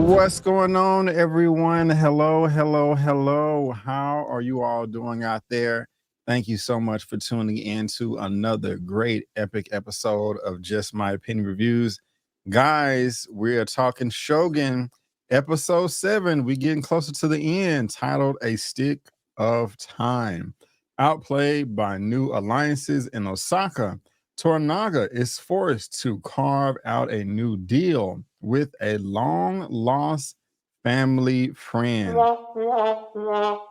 What's going on, everyone? Hello, hello, hello. How are you all doing out there? Thank you so much for tuning in to another great epic episode of Just My Opinion Reviews. Guys, we are talking Shogun, episode 7. We're getting closer to the end, titled A Stick of Time. Outplayed by new alliances in Osaka, Toranaga is forced to carve out a new deal with a long lost family friend.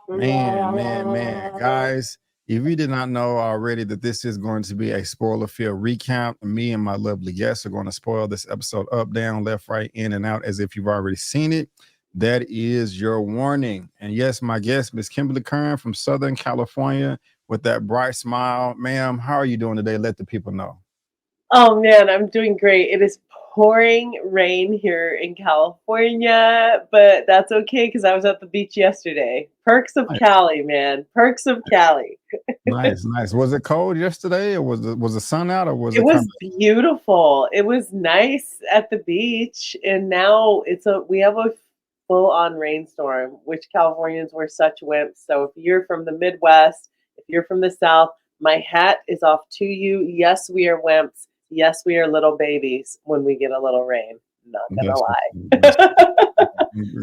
Man. Guys, if you did not know already that this is going to be a spoiler filled recap, me and my lovely guests are going to spoil this episode up, down, left, right, in, and out as if you've already seen it. That is your warning. And yes, my guest, Miss Kimberly Kern from Southern California, with that bright smile. Ma'am, how are you doing today? Let the people know. Oh man, I'm doing great. It is pouring rain here in California, but that's okay because I was at the beach yesterday. Perks of Nice, Cali, man. Perks of Cali. nice. Was it cold yesterday, or was the sun out, or was It it kind was beautiful. It was nice at the beach, and now we have a full on rainstorm, which Californians were such wimps. So if you're from the Midwest, if you're from the South, my hat is off to you. Yes, we are wimps. Yes, we are little babies when we get a little rain. Not gonna that's that's lie.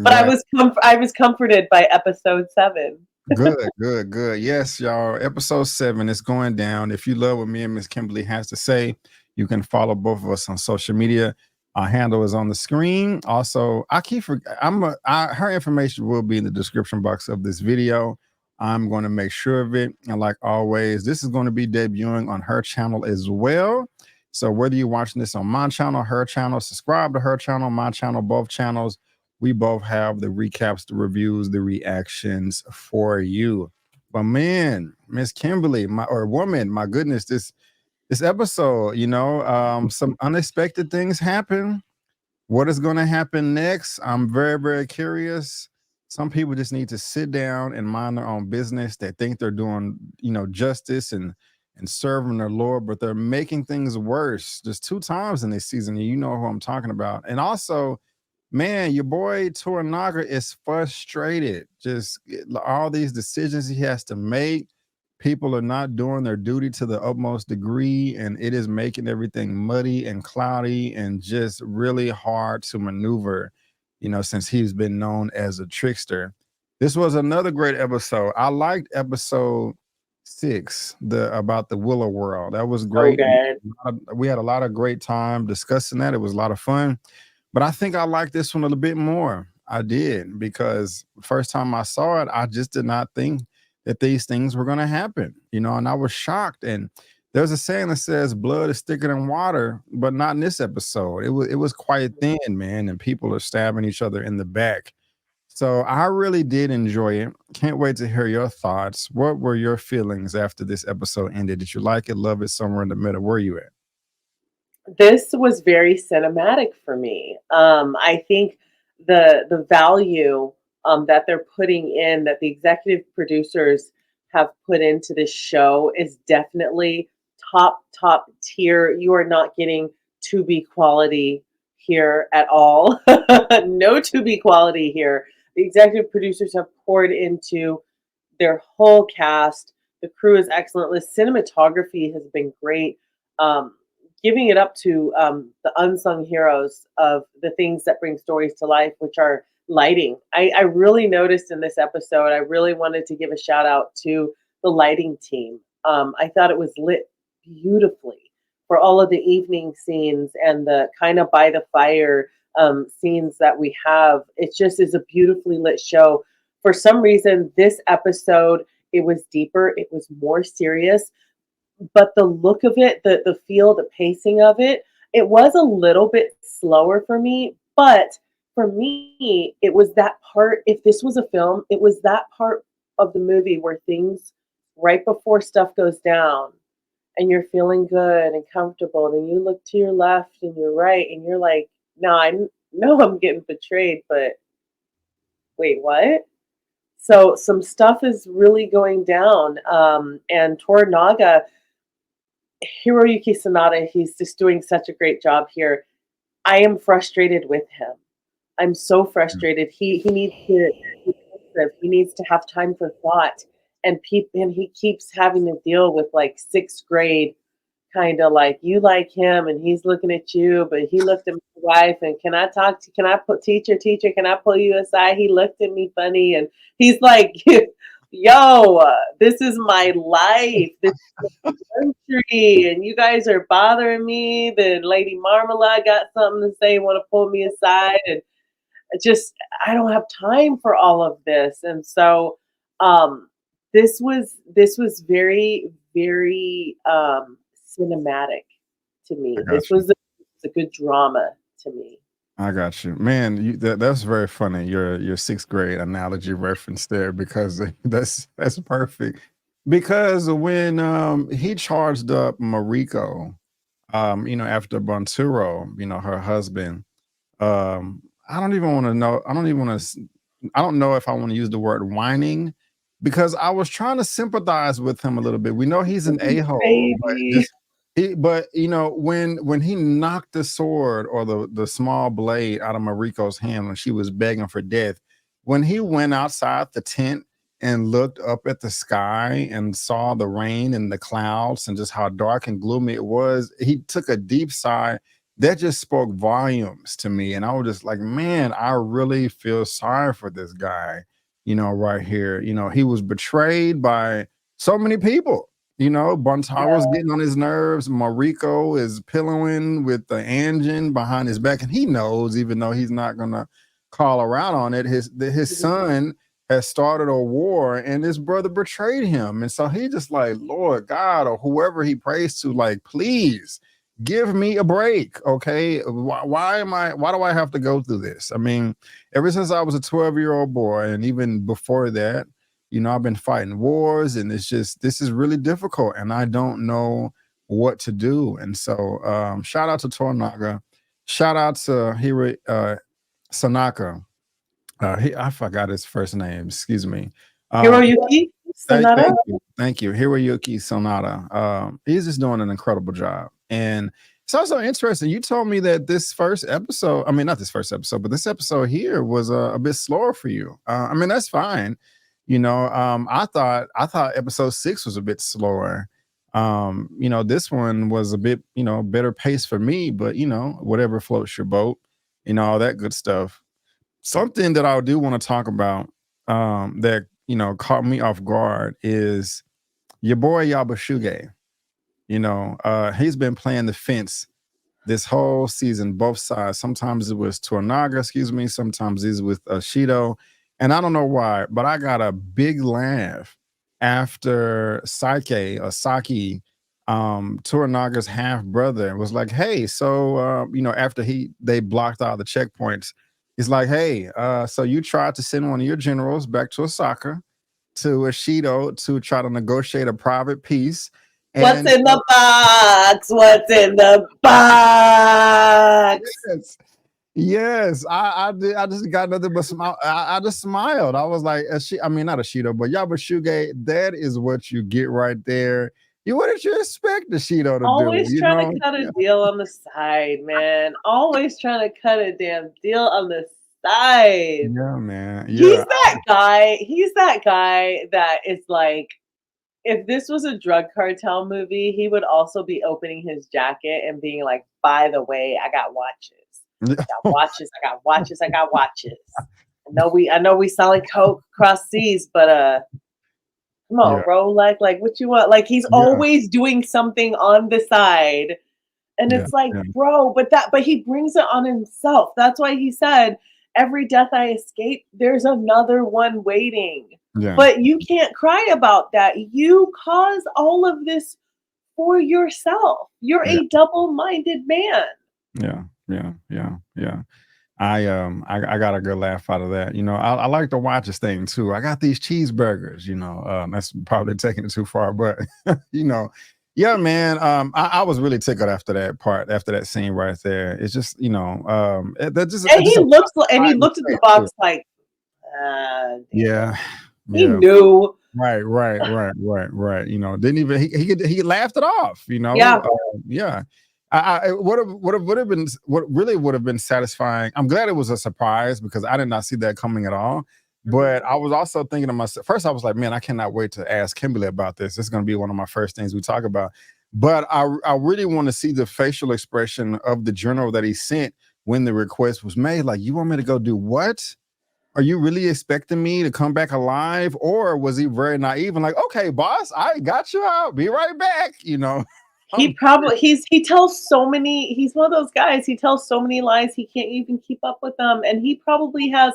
But right? I was comforted by episode 7. Good. Yes, y'all. Episode 7 is going down. If you love what me and Miss Kimberly has to say, you can follow both of us on social media. Our handle is on the screen. Also, I keep her information will be in the description box of this video. I'm going to make sure of it. And like always, this is going to be debuting on her channel as well. So whether you're watching this on my channel, her channel, subscribe to her channel, my channel, both channels, we both have the recaps, the reviews, the reactions for you. But man, Miss Kimberly, my or woman, my goodness, this episode, some unexpected things happen. What is going to happen next? I'm very curious. Some people just need to sit down and mind their own business. They think they're doing, justice and serving their Lord, but they're making things worse. Just 2 times in this season, and you know who I'm talking about. And also, man, your boy Toranaga is frustrated. Just all these decisions he has to make. People are not doing their duty to the utmost degree, and it is making everything muddy and cloudy and just really hard to maneuver, since he's been known as a trickster. This was another great episode. I liked episode 6, the about the Willow World. That was So great. good. We had a lot of great time discussing that. It was a lot of fun. But I think I like this one a little bit more. I did, because first time I saw it, I just did not think that these things were going to happen, and I was shocked. And there's a saying that says blood is thicker than water, but not in this episode. It was quite thin, man, and people are stabbing each other in the back. So I really did enjoy it. Can't wait to hear your thoughts. What were your feelings after this episode ended? Did you like it, love it, somewhere in the middle? Where are you at? This was very cinematic for me. I think the value that they're putting in, that the executive producers have put into this show, is definitely top tier. You are not getting to be quality here at all. No to be quality here. The executive producers have poured into their whole cast. The crew is excellent. The cinematography has been great. Um, Giving it up to the unsung heroes of the things that bring stories to life, which are lighting. I really noticed in this episode, I really wanted to give a shout out to the lighting team. I thought it was lit beautifully for all of the evening scenes and the kind of by the fire scenes that we have. It just is a beautifully lit show. For some reason, this episode, it was deeper, it was more serious, but the look of it, the feel, the pacing of it, it was a little bit slower for me. But for me, it was that part. If this was a film, it was that part of the movie where things right before stuff goes down and you're feeling good and comfortable, and you look to your left and your right, and you're like, no, I know I'm getting betrayed, but wait, what? So some stuff is really going down. And Toranaga, Hiroyuki Sanada, he's just doing such a great job here. I am frustrated with him. I'm so frustrated. He needs to be pensive. He needs to have time for thought. And he keeps having to deal with like sixth grade kind of like you like him and he's looking at you, but he looked at my wife and can I put teacher, can I pull you aside? He looked at me funny and he's like, yo, this is my life. This is my country and you guys are bothering me. Then Lady Marmalade got something to say, want to pull me aside and just I don't have time for all of this. And so um this was very, very cinematic to I me. got you. A good drama to me. I got you, man. That's very funny. Your sixth grade analogy reference there because that's perfect. Because when he charged up Mariko, after Bonturo, her husband, I don't even want to know. I don't even want to. I don't know if I want to use the word whining because I was trying to sympathize with him a little bit. We know he's an a hole, but Baby. just but when he knocked the sword or the small blade out of Mariko's hand when she was begging for death, when he went outside the tent and looked up at the sky and saw the rain and the clouds and just how dark and gloomy it was, he took a deep sigh that just spoke volumes to me. And I was just like, man, I really feel sorry for this guy, right here. He was betrayed by so many people. Bontaro's Yeah. getting on his nerves. Mariko is pillowing with the engine behind his back, and he knows, even though he's not gonna call her out on it, his son has started a war and his brother betrayed him. And so he just like, Lord God, or whoever he prays to, like, please give me a break. Okay. Why do I have to go through this? I mean, ever since I was a 12-year-old boy, and even before that, I've been fighting wars, and this is really difficult, and I don't know what to do. And so, shout out to Toranaga, shout out to Hiro Sanaka. I forgot his first name. Excuse me. Um, Hiroyuki thank Sanada? you, thank you, Hiroyuki Sonata. He's just doing an incredible job, and it's also interesting. You told me that this first episode, I mean, not this first episode, but this episode here was a bit slower for you. I mean, that's fine. I thought episode 6 was a bit slower. This one was a bit, better pace for me, but whatever floats your boat, all that good stuff. Something that I do want to talk about that caught me off guard is your boy Yabashuge. He's been playing the fence this whole season, both sides. Sometimes it was Toranaga, excuse me. Sometimes he's with Shido. And I don't know why, but I got a big laugh after Saki, Toranaga's half brother, was like, hey, so, after they blocked out the checkpoints, he's like, hey, so you tried to send one of your generals back to Osaka to Shido to try to negotiate a private peace. What's And in the box? What's in the box? yes, yes, I did. I just got nothing but smile. I just smiled. I was like, I mean, not a Shido, but Yabashuge, that is what you get right there. What did you expect the Shido to do? Always trying to cut a Yeah, deal on the side, man. Always trying to cut a damn deal on the side. yeah, man. Yeah, He's that guy that is like, if this was a drug cartel movie, he would also be opening his jacket and being like, by the way, I got watches. I got watches, I got watches, I got watches. I know we sound like Coke cross seas, but come yeah, on, Rolex, like what you want? Like he's yeah, always doing something on the side. And yeah, it's like, yeah, bro, but he brings it on himself. That's why he said, every death I escape, there's another one waiting. yeah, But you can't cry about that. You cause all of this for yourself. You're yeah, a double-minded man. yeah, yeah, yeah, yeah. I got a good laugh out of that. I like the watches thing too. I got these cheeseburgers. That's probably taking it too far, but yeah, man. I was really tickled after that part, after that scene right there. It's just that And just he looked at the box like, yeah, he yeah. knew. Right. Didn't even he laughed it off. Yeah. Yeah. What really would have been satisfying. I'm glad it was a surprise because I did not see that coming at all. But Mhm. I was also thinking to myself, first I was like, man, I cannot wait to ask Kimberly about this. It's going to be one of my first things we talk about. But I really want to see the facial expression of the journal that he sent when the request was made. Like, you want me to go do what? Are you really expecting me to come back alive? Or was he very naive and like, okay, boss, I got you. I'll be right back. He I'm probably he tells so many he's one of those guys, he tells so many lies, he can't even keep up with them, and he probably has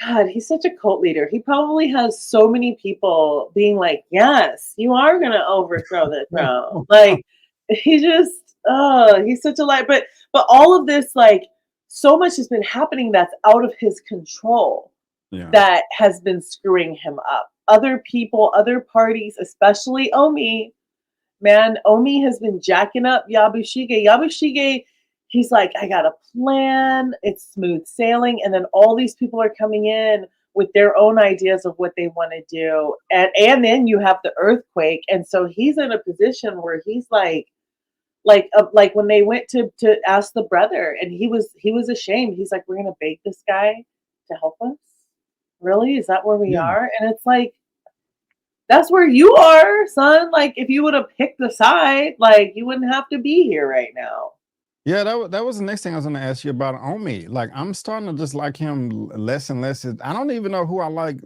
God, he's such a cult leader. He probably has so many people being like, "Yes, you are gonna overthrow the throne." Like, he just, oh, he's such a liar. But all of this, like, so much has been happening that's out of his control yeah. that has been screwing him up. Other people, other parties, especially Omi, man, Omi has been jacking up Yabushige. Yabushige, he's like, I got a plan. It's smooth sailing. And then all these people are coming in with their own ideas of what they want to do. And then you have the earthquake. And so he's in a position where he's like when they went to ask the brother, and he was ashamed. He's like, we're gonna beg this guy to help us. Really? Is that where we Yeah. are? And it's like, that's where you are, son. Like, if you would have picked the side, like, you wouldn't have to be here right now. Yeah, that was the next thing I was going to ask you about Omi. Like, I'm starting to just like him less and less. I don't even know who I like,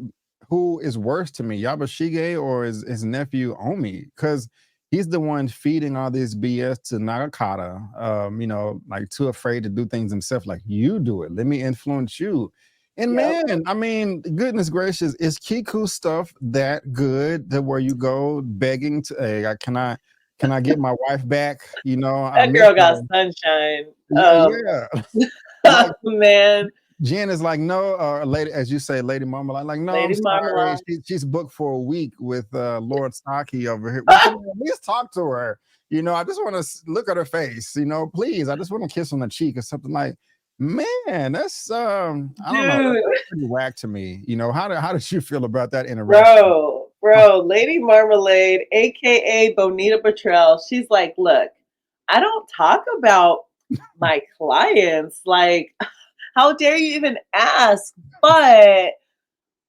who is worse to me, Yabashige or his nephew Omi, because he's the one feeding all this BS to Nagakata. Like too afraid to do things himself. Like, you do it. Let me influence you. And Yep. man, I mean, goodness gracious, is Kiku stuff that good that where you go begging to, hey, can I get my wife back? I That miss girl got her. sunshine. Yeah, yeah. Like Oh, man. Jen is like, no, lady, as you say, Lady Marmalade, like, no, I'm Lady sorry. Marmalade. She's booked for a week with Lord Saki over here. But at least talk to her. I just want to look at her face, please. I just want to kiss on the cheek or something like, man, that's I don't know, Dude, that's pretty whack to me. How did you feel about that interaction? bro, Lady Marmalade, aka Bonita Betrayal. She's like, look, I don't talk about my clients. Like, how dare you even ask? But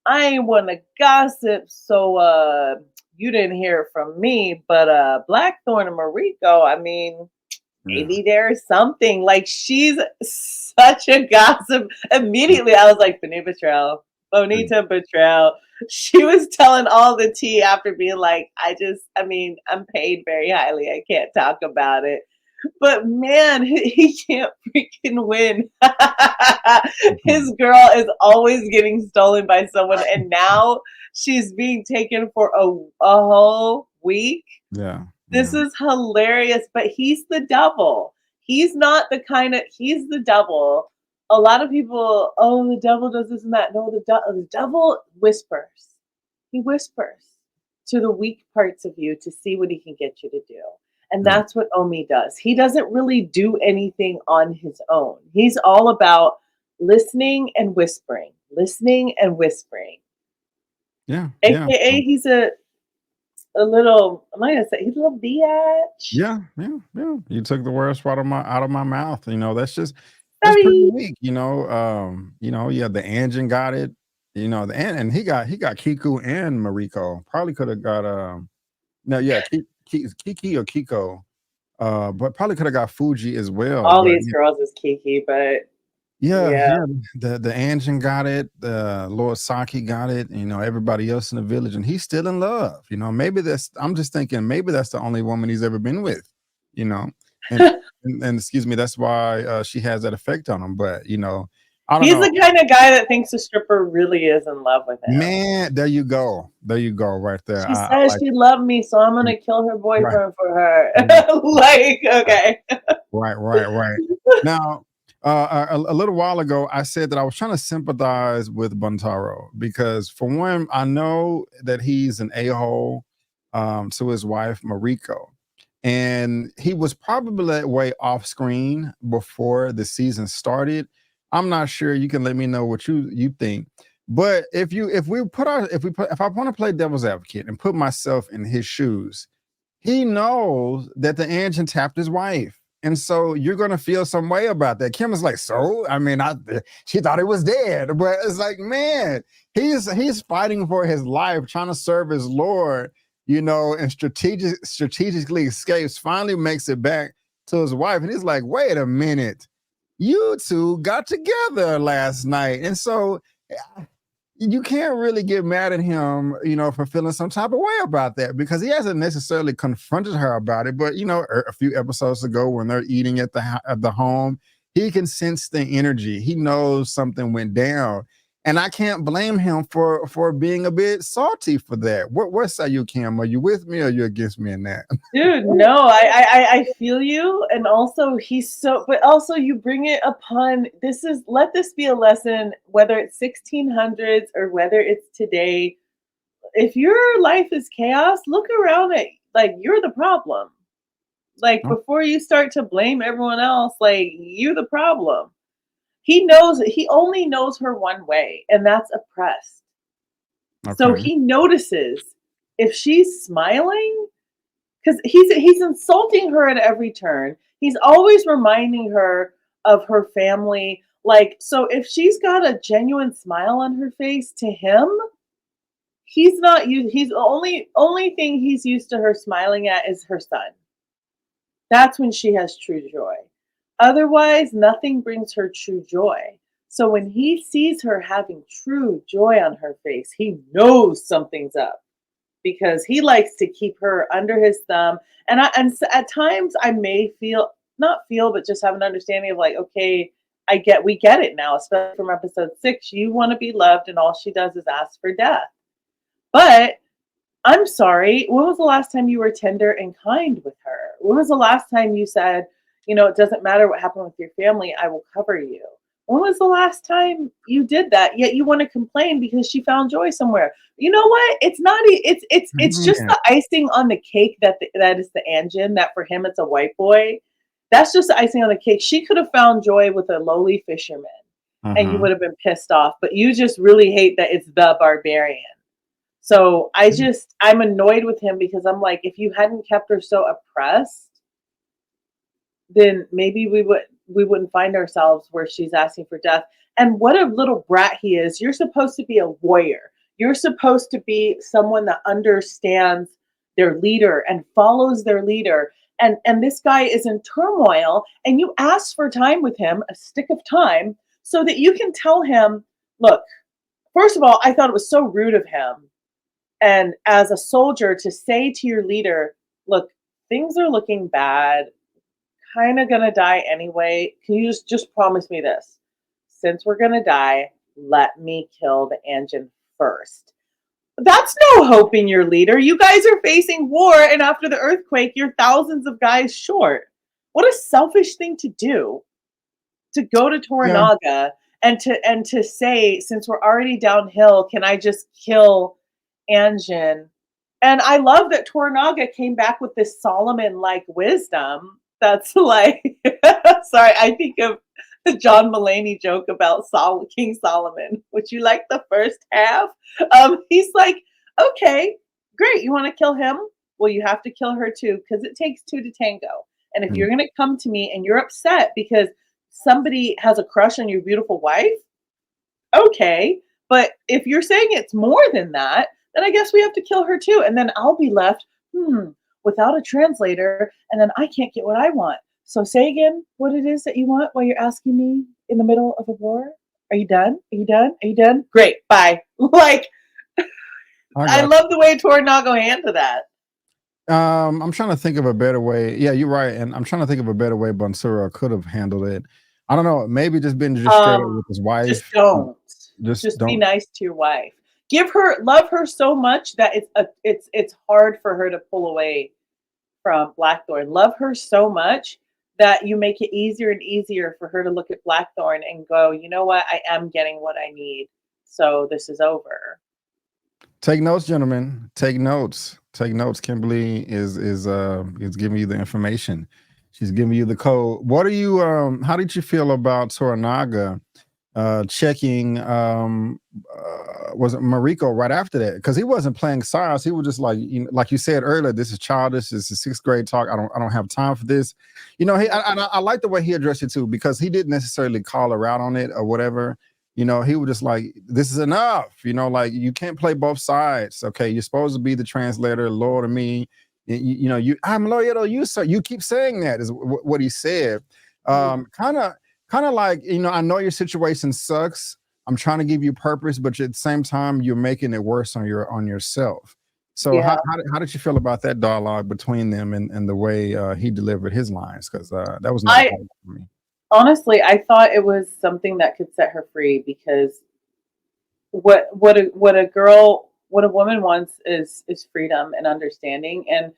I ain't want to gossip, so you didn't hear it from me. But Blackthorne and Mariko, I mean, Yeah. maybe there's something. Like, she's such a gossip. Immediately I was like, Bonita Betrayal. She was telling all the tea after being like, I mean, I'm paid very highly. I can't talk about it. But man, he can't freaking win. Mhm. His girl is always getting stolen by someone, and now she's being taken for a whole week. Yeah. This Yeah. is hilarious, but he's the devil. He's not the kind of he's the devil. A lot of people, oh, the devil does this and that. No, the devil whispers. He whispers to the weak parts of you to see what he can get you to do. And Yeah. that's what Omi does. He doesn't really do anything on his own. He's all about listening and whispering. Yeah. Yeah. AKA, he's a little, am I gonna say he's a little biatch? Yeah, yeah, yeah. You took the worst part of my out of my mouth. That's pretty Sorry. weak. Yeah, the engine got it. And he got Kiku and Mariko. Probably could have got no, yeah, Kiki or Kiko. But probably could have got Fuji as well. All But these girls is Kiki, but yeah, yeah. yeah, the engine got it. The Lord Saki got it. Everybody else in the village, and he's still in love. Maybe that's. I'm just thinking maybe that's the only woman he's ever been with. You know, and and excuse me, that's why she has that effect on him. But I don't He's know. the kind of guy that thinks the stripper really is in love with him. Man, there you go, right there. She I says like she loved me, so I'm it. gonna kill her Right, boyfriend for her. right, Like, right. okay. Right, right, right. Now, a little while ago, I said that I was trying to sympathize with Buntaro because, for one, I know that he's an a-hole to his wife, Mariko. And he was probably that way off screen before the season started. I'm not sure. You can let me know what you think. But if I want to play devil's advocate and put myself in his shoes, he knows that the engine tapped his wife. And so you're gonna feel some way about that. Kim is like, so I mean, she thought he was dead, but it's like, man, he's fighting for his life, trying to serve his Lord, and strategically escapes, finally makes it back to his wife, and he's like, wait a minute, you two got together last night, and so you can't really get mad at him, for feeling some type of way about that, because he hasn't necessarily confronted her about it. But a few episodes ago, when they're eating at the home, he can sense the energy. He knows something went down, and I can't blame him for being a bit salty for that. What say you, Kim? Are you with me or are you against me in that? Dude, no, I feel you. And also but also you bring it upon, let this be a lesson, whether it's 1600s or whether it's today. If your life is chaos, look around at, like, you're the problem. Like, before you start to blame everyone else, like, you're the problem. He only knows her one way, and that's oppressed. Okay. So he notices if she's smiling, because he's insulting her at every turn. He's always reminding her of her family. Like, so if she's got a genuine smile on her face, to him, he's the only thing he's used to her smiling at is her son. That's when she has true joy. Otherwise, nothing brings her true joy. So when he sees her having true joy on her face, he knows something's up, because he likes to keep her under his thumb. And at times I may but just have an understanding of, like, okay, we get it now, especially from episode 6. You want to be loved, and all she does is ask for death. But I'm sorry, when was the last time you were tender and kind with her? When was the last time you said, it doesn't matter what happened with your family, I will cover you? When was the last time you did that? Yet you want to complain because she found joy somewhere. You know what? It's not. It's just the icing on the cake that is the engine. That for him, it's a white boy. That's just the icing on the cake. She could have found joy with a lowly fisherman, and you would have been pissed off. But you just really hate that it's the barbarian. So I'm annoyed with him, because I'm like, if you hadn't kept her so oppressed, then maybe we wouldn't find ourselves where she's asking for death. And what a little brat he is. You're supposed to be a warrior. You're supposed to be someone that understands their leader and follows their leader. And this guy is in turmoil, and you ask for time with him, a stick of time, so that you can tell him, look, first of all, I thought it was so rude of him, and as a soldier, to say to your leader, look, things are looking bad, kind of gonna die anyway. Can you just promise me this? Since we're gonna die, let me kill the engine first. That's no hope in your leader. You guys are facing war, and after the earthquake, you're thousands of guys short. What a selfish thing to do, to go to Toranaga and to say, since we're already downhill, can I just kill Anjin? And I love that Toranaga came back with this Solomon-like wisdom. That's like, sorry, I think of the John Mulaney joke about King Solomon. Would you like the first half? He's like, okay, great. You want to kill him? Well, you have to kill her too, because it takes two to tango. And if you're going to come to me and you're upset because somebody has a crush on your beautiful wife, okay. But if you're saying it's more than that, then I guess we have to kill her too. And then I'll be left, without a translator, and then I can't get what I want. So say again what it is that you want while you're asking me in the middle of a war. Are you done? Are you done? Are you done? Great, bye. Like, I love the way Toranaga handled that. I'm trying to think of a better way. Yeah, you're right. And I'm trying to think of a better way Bonsura could have handled it. I don't know. Maybe just been straight up with his wife. Just don't. Just don't. Be nice to your wife. Love her so much that it's hard for her to pull away from Blackthorne. Love her so much that you make it easier and easier for her to look at Blackthorne and go, you know what? I am getting what I need. So this is over. Take notes, gentlemen. Take notes. Take notes. Kimberly is giving you the information. She's giving you the code. What are you? How did you feel about Toranaga checking was it Mariko right after that, because he wasn't playing sides. He was just like, like you said earlier, this is childish. This is sixth grade talk. I don't have time for this. I like the way he addressed it too, because he didn't necessarily call her out on it or whatever. He was just like, this is enough. Like, you can't play both sides. Okay, you're supposed to be the translator, loyal to me. I'm loyal to you, sir. You keep saying that is what he said. Kind of like, I know your situation sucks. I'm trying to give you purpose, but at the same time, you're making it worse on yourself. So Yeah. how did you feel about that dialogue between them and the way he delivered his lines? Because that was not for me. Honestly, I thought it was something that could set her free, because what a woman wants is freedom and understanding. And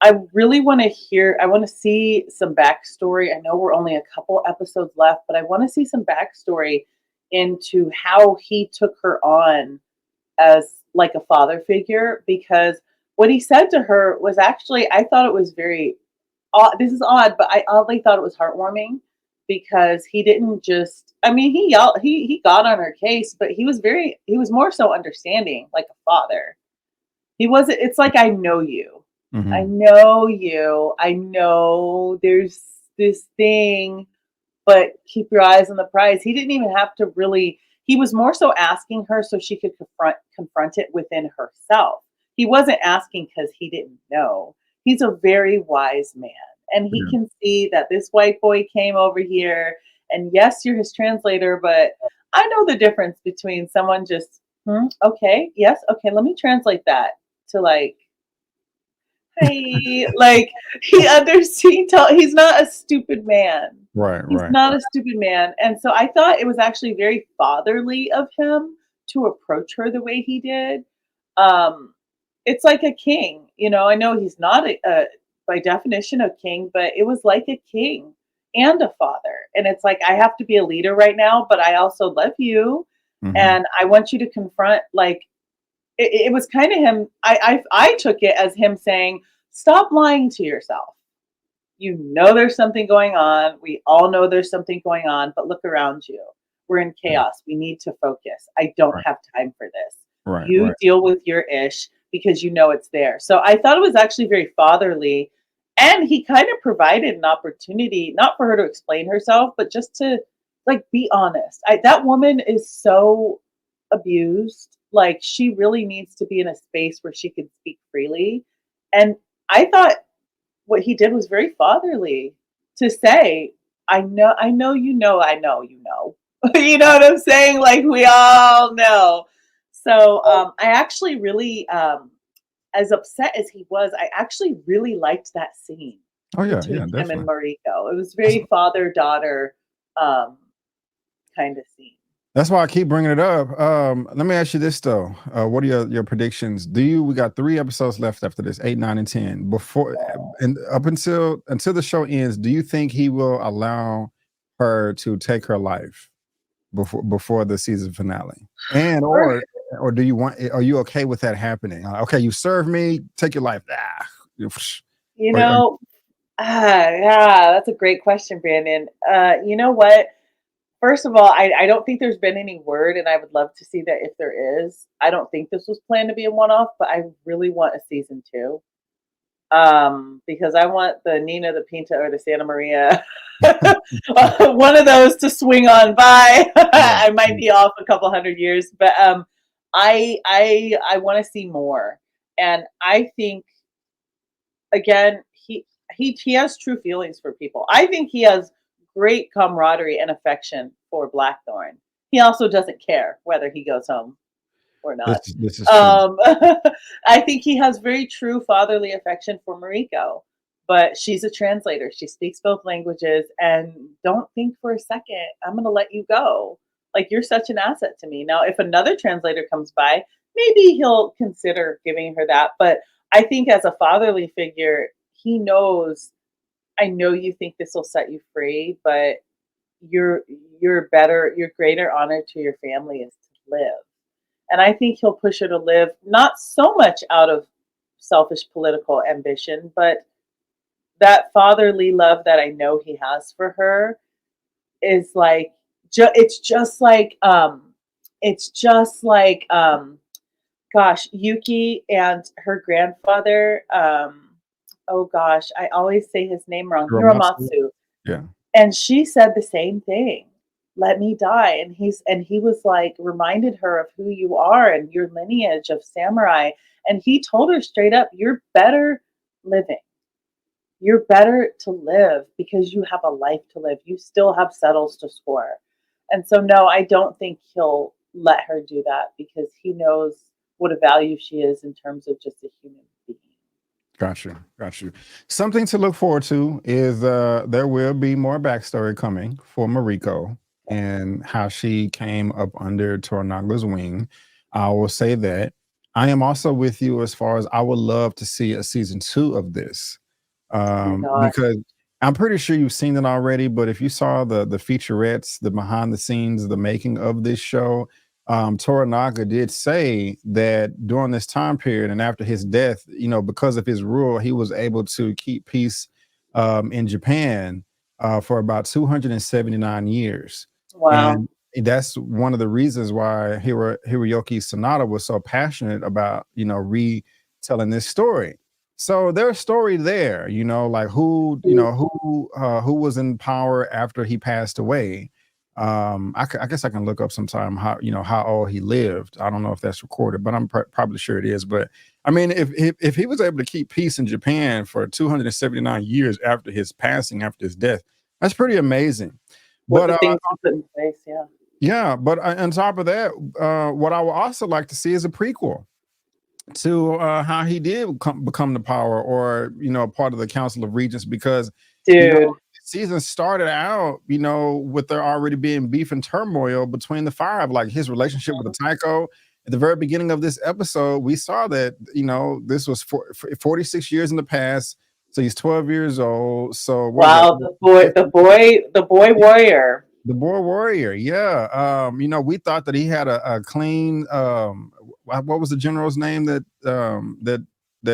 I really want to see some backstory. I know we're only a couple episodes left, but I want to see some backstory into how he took her on as like a father figure, because what he said to her was actually, I thought it was very odd. This is odd, but I oddly thought it was heartwarming, because he didn't just, I mean, he yelled, he got on her case, but he was more so understanding, like a father. He wasn't, it's like, I know you. I Mm-hmm. know you. I know there's this thing, but keep your eyes on the prize. He didn't even have to really, he was more so asking her so she could confront it within herself. He wasn't asking because he didn't know. He's a very wise man, and he Yeah. can see that this white boy came over here, and yes, you're his translator, but I know the difference between someone just, okay, yes, okay, let me translate that, to like, hi, like, he's not a stupid man. Right. He's Right. not a stupid man. And so I thought it was actually very fatherly of him to approach her the way he did. Um, it's like a king, I know he's not by definition a king, but it was like a king and a father. And it's like, I have to be a leader right now, but I also love you. Mm-hmm. And I want you to confront, like, it was kind of him. I took it as him saying, stop lying to yourself. You know there's something going on. We all know there's something going on, but look around you. We're in Yeah. chaos. We need to focus. I don't Right. have time for this. Right. You Right. deal with your ish, because you know it's there. So I thought it was actually very fatherly. And he kind of provided an opportunity, not for her to explain herself, but just to, like, be honest. That woman is so abused. Like, she really needs to be in a space where she can speak freely. And I thought what he did was very fatherly, to say, I know you know. You know what I'm saying? Like, we all know. So I actually really, as upset as he was, I actually really liked that scene Oh yeah. between Yeah. him and Definitely. Mariko. It was very father-daughter um, kind of scene. That's why I keep bringing it up. Let me ask you this though. What are your predictions? We got 3 episodes left after this, 8, 9, and 10. Before and up until the show ends, do you think he will allow her to take her life before the season finale? And Or, or are you okay with that happening? Okay, you serve me, take your life. you Or, know, yeah, that's a great question, Brandon. You know what? First of all, I don't think there's been any word, and I would love to see that if there is. I don't think this was planned to be a one-off, but I really want a season two. Because I want the Nina, the Pinta, or the Santa Maria, one of those to swing on by. yeah, I might yeah. be off a couple hundred years, but I want to see more, and I think, again, he has true feelings for people. I think he has great camaraderie and affection for Blackthorne. He also doesn't care whether he goes home or This not. this is true. I think he has very true fatherly affection for Mariko, but she's a translator. She speaks both languages, and don't think for a second I'm going to let you go. Like, you're such an asset to me. Now, if another translator comes by, maybe he'll consider giving her that. But I think as a fatherly figure, he knows, I know you think this will set you free, but your your greater honor to your family is to live. And I think he'll push her to live, not so much out of selfish political ambition, but that fatherly love that I know he has for her is like, it's just like gosh, Yuki and her grandfather, oh gosh, I always say his name wrong, Hiromatsu. Hiramatsu. Yeah. And she said the same thing. Let me die. And he was like reminded her of who you are and your lineage of samurai. And he told her straight up, you're better living. You're better to live because you have a life to live. You still have settles to score. And so no, I don't think he'll let her do that because he knows what a value she is in terms of just a human being. Got you. Got you. Something to look forward to is there will be more backstory coming for Mariko and how she came up under Toranaga's wing. I will say that. I am also with you as far as I would love to see a season 2 of this. Oh my gosh. Because I'm pretty sure you've seen it already, but if you saw the featurettes, the behind the scenes, the making of this show, Toranaga did say that during this time period and after his death, because of his rule, he was able to keep peace in Japan for about 279 years. Wow. And that's one of the reasons why Hiroyuki Sanada was so passionate about, retelling this story. So there's a story there, like who was in power after he passed away. I guess I can look up sometime how old he lived. I don't know if that's recorded, but I'm probably sure it is. But I mean, if he was able to keep peace in Japan for 279 years after his passing, after his death, that's pretty amazing. What But the things he put in place, yeah. yeah, but on top of that, what I would also like to see is a prequel to how he did become the power, or part of the Council of Regents, because Dude. the season started out with there already being beef and turmoil between the five, like his relationship with the Taiko. At the very beginning of this episode, we saw that this was 46 years in the past, so he's 12 years old. So what is that? Wow, the boy warrior. The boy warrior, yeah. We thought that he had a clean. What was the general's name that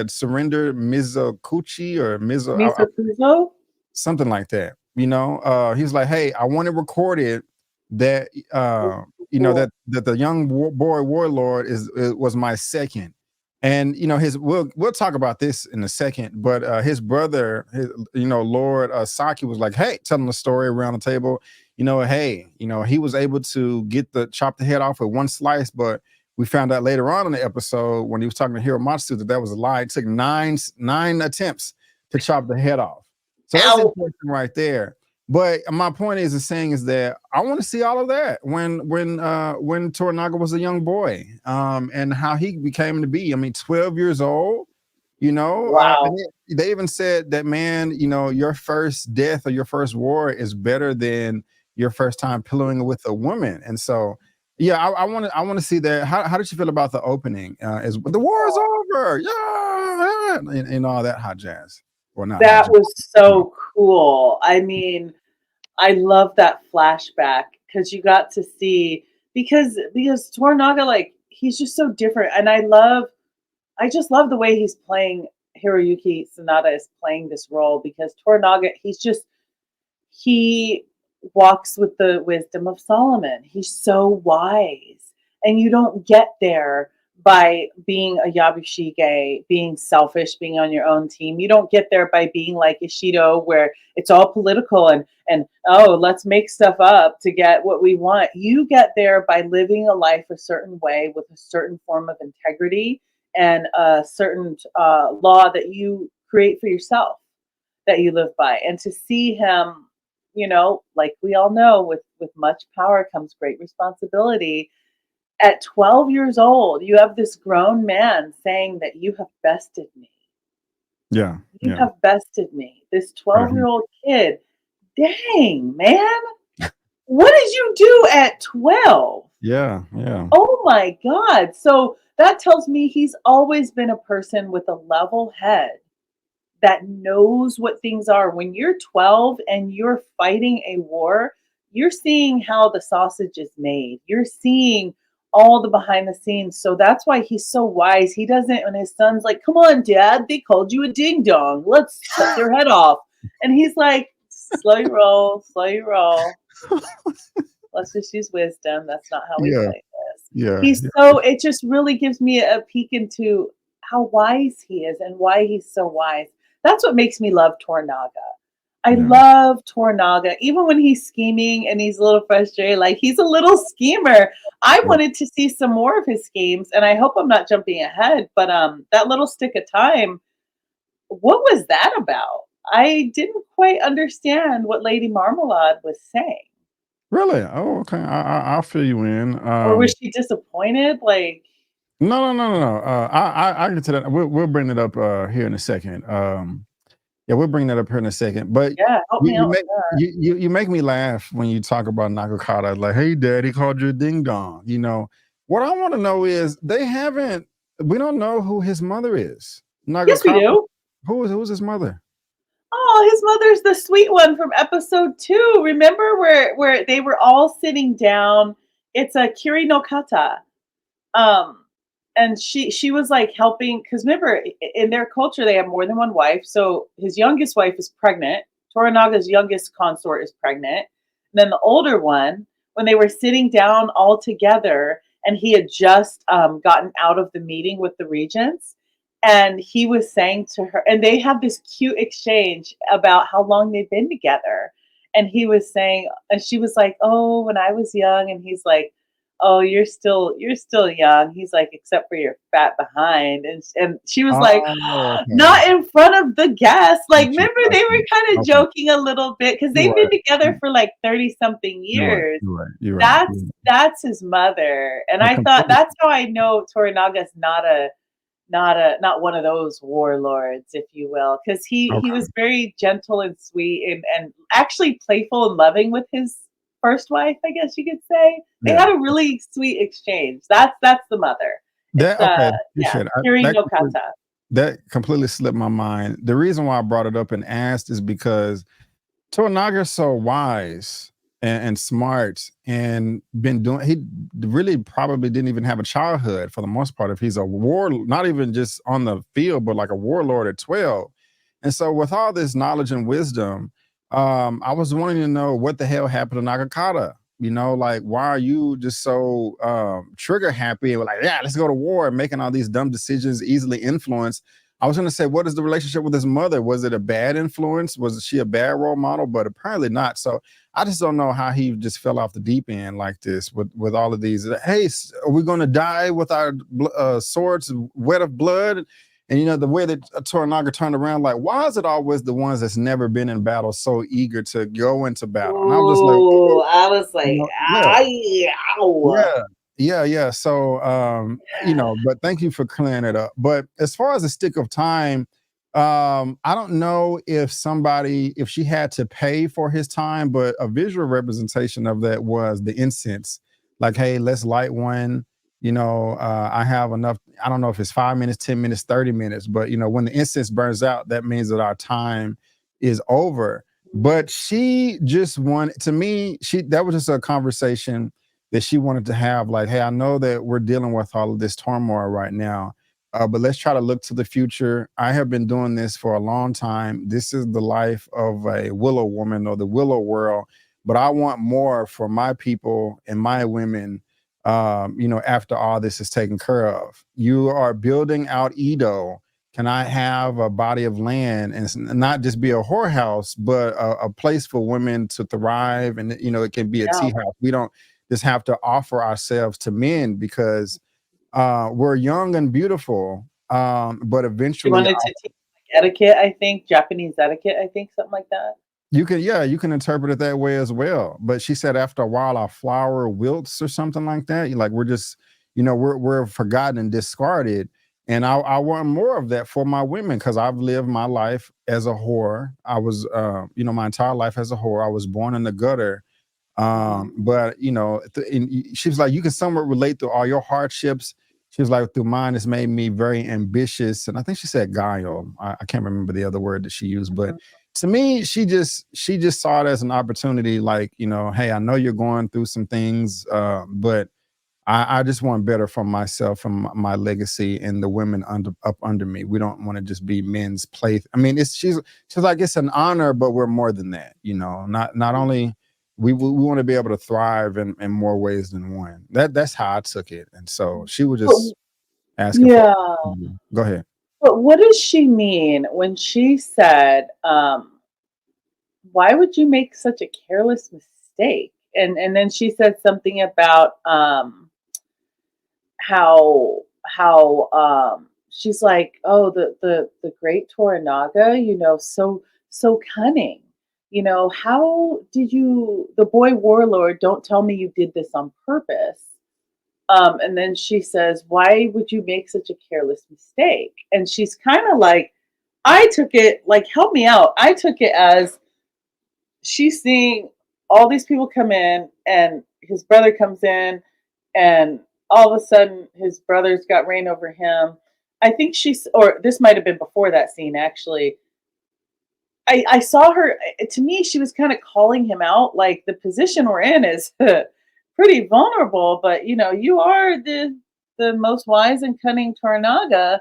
surrendered? Mizokuchi or Mizukuzo? something like that. He's like, "Hey, I want to record it that Cool. that the young boy warlord was my second." And his we'll talk about this in a second, but his brother, Lord Saki, was like, "Hey," telling the story around the table. Hey, he was able to chop the head off with one slice, but we found out later on in the episode when he was talking to Hiromatsu that was a lie. It took nine attempts to chop the head off. So that's Ow. interesting right there. But my point is that I want to see all of that when Toranaga was a young boy, and how he became to be. I mean, 12 years old. Wow. And they even said that, man, your first death or your first war is better than your first time pillowing with a woman. And so, yeah, I want to see that. How did you feel about the opening? Is the war is over? Yeah, and all that hot jazz. Well, not hot That jazz. was so cool. I mean, I love that flashback because you got to see because Toranaga, like, he's just so different. And I just love the way he's playing. Hiroyuki Sanada is playing this role because Toranaga, he walks with the wisdom of Solomon. He's so wise. And you don't get there by being a Yabushige, being selfish, being on your own team. You don't get there by being like Ishido, where it's all political and oh, let's make stuff up to get what we want. You get there by living a life a certain way with a certain form of integrity and a certain law that you create for yourself that you live by. And to see him, like we all know, with much power comes great responsibility. At 12 years old, you have this grown man saying that you have bested me. Yeah, You yeah. have bested me. This 12-year-old kid, dang, man. What did you do at 12? Yeah, yeah. Oh my God. So that tells me he's always been a person with a level head that knows what things are. When you're 12 and you're fighting a war, you're seeing how the sausage is made. You're seeing all the behind the scenes. So that's why he's so wise. He doesn't, when his son's like, come on, dad, they called you a ding dong. Let's cut their head off. And he's like, slow your roll, slow your roll. Let's just use wisdom. That's not how we Yeah, play this. yeah, He's so it just really gives me a peek into how wise he is and why he's so wise. That's what makes me love Toranaga. I yeah. love Toranaga, even when he's scheming and he's a little frustrated, like he's a little schemer. I Yeah. wanted to see some more of his schemes, and I hope I'm not jumping ahead, but that little stick of time, what was that about? I didn't quite understand what Lady Marmalade was saying. Really? Oh, okay. I'll fill you in. Or was she disappointed? Like, No, no, no, no, no. I get to that. We'll bring it up here in a second. Yeah, we'll bring that up here in a second. But yeah, help you, me you out with make that. you make me laugh when you talk about Nakakata. Like, hey, Daddy called you a ding dong. What I want to know is they haven't. We don't know who his mother is. Yes, we Nagakata. do. Who's his mother? Oh, his mother's the sweet one from episode 2. Remember where they were all sitting down? It's a Kiri no Kata. Um, and she was like helping because remember in their culture they have more than one wife. So his youngest wife is pregnant. Toranaga's youngest consort is pregnant. And then the older one, when they were sitting down all together, and he had just gotten out of the meeting with the regents, and he was saying to her, and they had this cute exchange about how long they've been together. And he was saying, and she was like, "Oh, when I was young," and he's like, "Oh, you're still young." He's like, "Except for your fat behind." And she was like, Oh, okay. "Not in front of the guests." Like, Got you, remember got they were you. kind of Okay. joking a little bit because You're they've been right. together for like 30 something You're right. years. You're right. You're right. That's You're right. that's his mother. And I I thought completely. that's how I know Toranaga's not one of those warlords, if you will, because he Okay. was very gentle and sweet and actually playful and loving with his first wife, I guess you could say. They Yeah. had a really sweet exchange. That's the mother. It's That okay. yeah, Appreciate it. Kiri no Kata. That completely slipped my mind. The reason why I brought it up and asked is because Toranaga's so wise and smart and been doing. He really probably didn't even have a childhood for the most part. If he's a war, not even just on the field, but like a warlord at 12. And so, with all this knowledge and wisdom, I was wanting to know what the hell happened to Nagakata. Like why are you just so trigger happy and like, yeah, let's go to war and making all these dumb decisions, easily influenced. I was going to say, what is the relationship with his mother? Was it a bad influence? Was she a bad role model? But apparently not. So I just don't know how he just fell off the deep end like this with all of these. Hey, are we going to die with our swords wet of blood? And the way that Toranaga turned around, like, why is it always the ones that's never been in battle so eager to go into battle? And I was just like, Ooh, I was like, yeah. ow. Yeah, yeah, yeah. So, but thank you for clearing it up. But as far as the stick of time, I don't know if she had to pay for his time, but a visual representation of that was the incense. Like, hey, let's light one. I have enough. I don't know if it's 5 minutes, 10 minutes, 30 minutes, but when the incense burns out, that means that our time is over. But she just wanted to me, that was just a conversation that she wanted to have, like, hey, I know that we're dealing with all of this turmoil right now, but let's try to look to the future. I have been doing this for a long time. This is the life of a willow woman or the willow world, but I want more for my people and my women. After all this is taken care of, you are building out Edo. Can I have a body of land and not just be a whorehouse, but a place for women to thrive? And it can be a Yeah. tea house. We don't just have to offer ourselves to men because we're young and beautiful. But She eventually, wanted to teach like etiquette, I think, Japanese etiquette, I think, something like that. you can interpret it that way as well. But she said after a while, our flower wilts or something like that. Like we're just, we're forgotten and discarded. And I want more of that for my women because I've lived my life as a whore. I was, my entire life as a whore. I was born in the gutter. But she was like, you can somewhat relate to all your hardships. She was like, through mine, it's made me very ambitious. And I think she said guile. I can't remember the other word that she used, but Mhm. to me, she just saw it as an opportunity, like, hey, I know you're going through some things, but I just want better for myself and my legacy and the women up under me. We don't want to just be men's play. I mean, she's like, it's an honor, but we're more than that. Not only we want to be able to thrive in more ways than one. That's how I took it. And so she was But just asking for. yeah, Go ahead. but what does she mean when she said, "Why would you make such a careless mistake?" And then she said something about how she's like, "Oh, the great Toranaga, so cunning. How did you, the boy warlord, don't tell me you did this on purpose." And then she says, "Why would you make such a careless mistake?" And she's kind of like, I took it like, help me out. I took it as she's seeing all these people come in, and his brother comes in, and all of a sudden his brother's got reign over him. I think she's, or this might have been before that scene actually. I saw her, to me, she was kind of calling him out, like, the position we're in is pretty vulnerable, but you are the most wise and cunning Toranaga.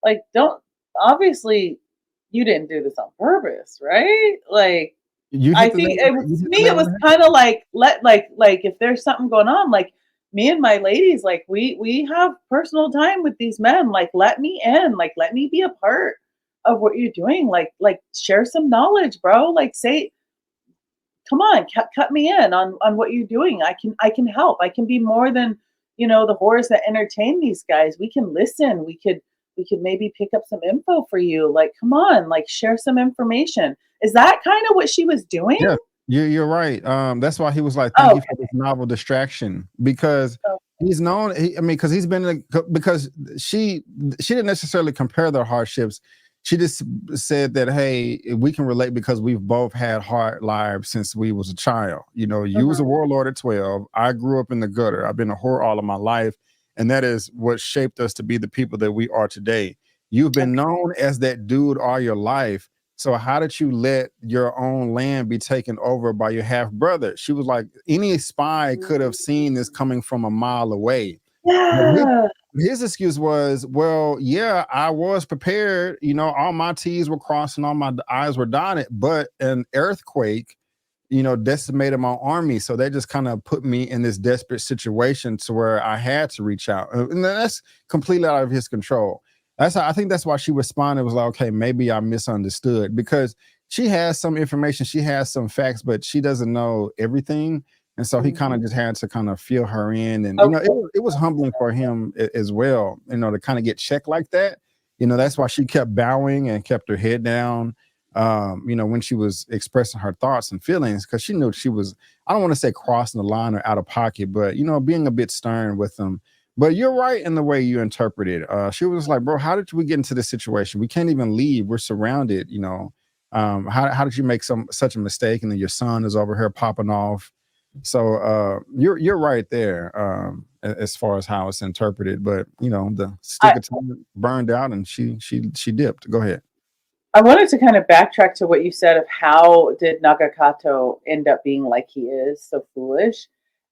Like, don't, obviously you didn't do this on purpose, right? Like, You I hit the think nail. it was, You to hit me, the it nail on was the head. kind of like, like if there's something going on, like, me and my ladies, like, we have personal time with these men. Like, let me in. Like, let me be a part of what you're doing. Like share some knowledge, bro. Like, say, come on, cut me in on what you're doing. I can help. I can be more than the whores that entertain these guys. We can listen. We could maybe pick up some info for you. Like, come on, like, share some information. Is that kind of what she was doing? Yeah, you're right. That's why he was like, "Thank you Okay. for this novel distraction," because Oh, he's known. I mean, because he's been because she didn't necessarily compare their hardships. She just said that, hey, we can relate because we've both had hard lives since we was a child. You was a mhm. warlord at 12. I grew up in the gutter. I've been a whore all of my life, and that is what shaped us to be the people that we are today. You've been Okay. known as that dude all your life, so how did you let your own land be taken over by your half brother? She was like, any spy could have seen this coming from a mile away. But Yeah. his excuse was, well, yeah, I was prepared. All my T's were crossed and all my I's were dotted, but an earthquake, decimated my army. So they just kind of put me in this desperate situation to where I had to reach out. And that's completely out of his control. I think that's why she responded, was like, okay, maybe I misunderstood, because she has some information, she has some facts, but she doesn't know everything. And so he kind of Mhm. just had to kind of fill her in. And, Okay. it was humbling for him as well, to kind of get checked like that. That's why she kept bowing and kept her head down, when she was expressing her thoughts and feelings, because she knew she was, I don't want to say crossing the line or out of pocket, but, being a bit stern with them. But you're right in the way you interpret it. She was like, bro, how did we get into this situation? We can't even leave. We're surrounded, how did you make such a mistake? And then your son is over here popping off. So you're right there, as far as how it's interpreted. But the I stick of time burned out and she dipped. Go ahead. I wanted to kind of backtrack to what you said of how did Nagakato end up being like he is, so foolish.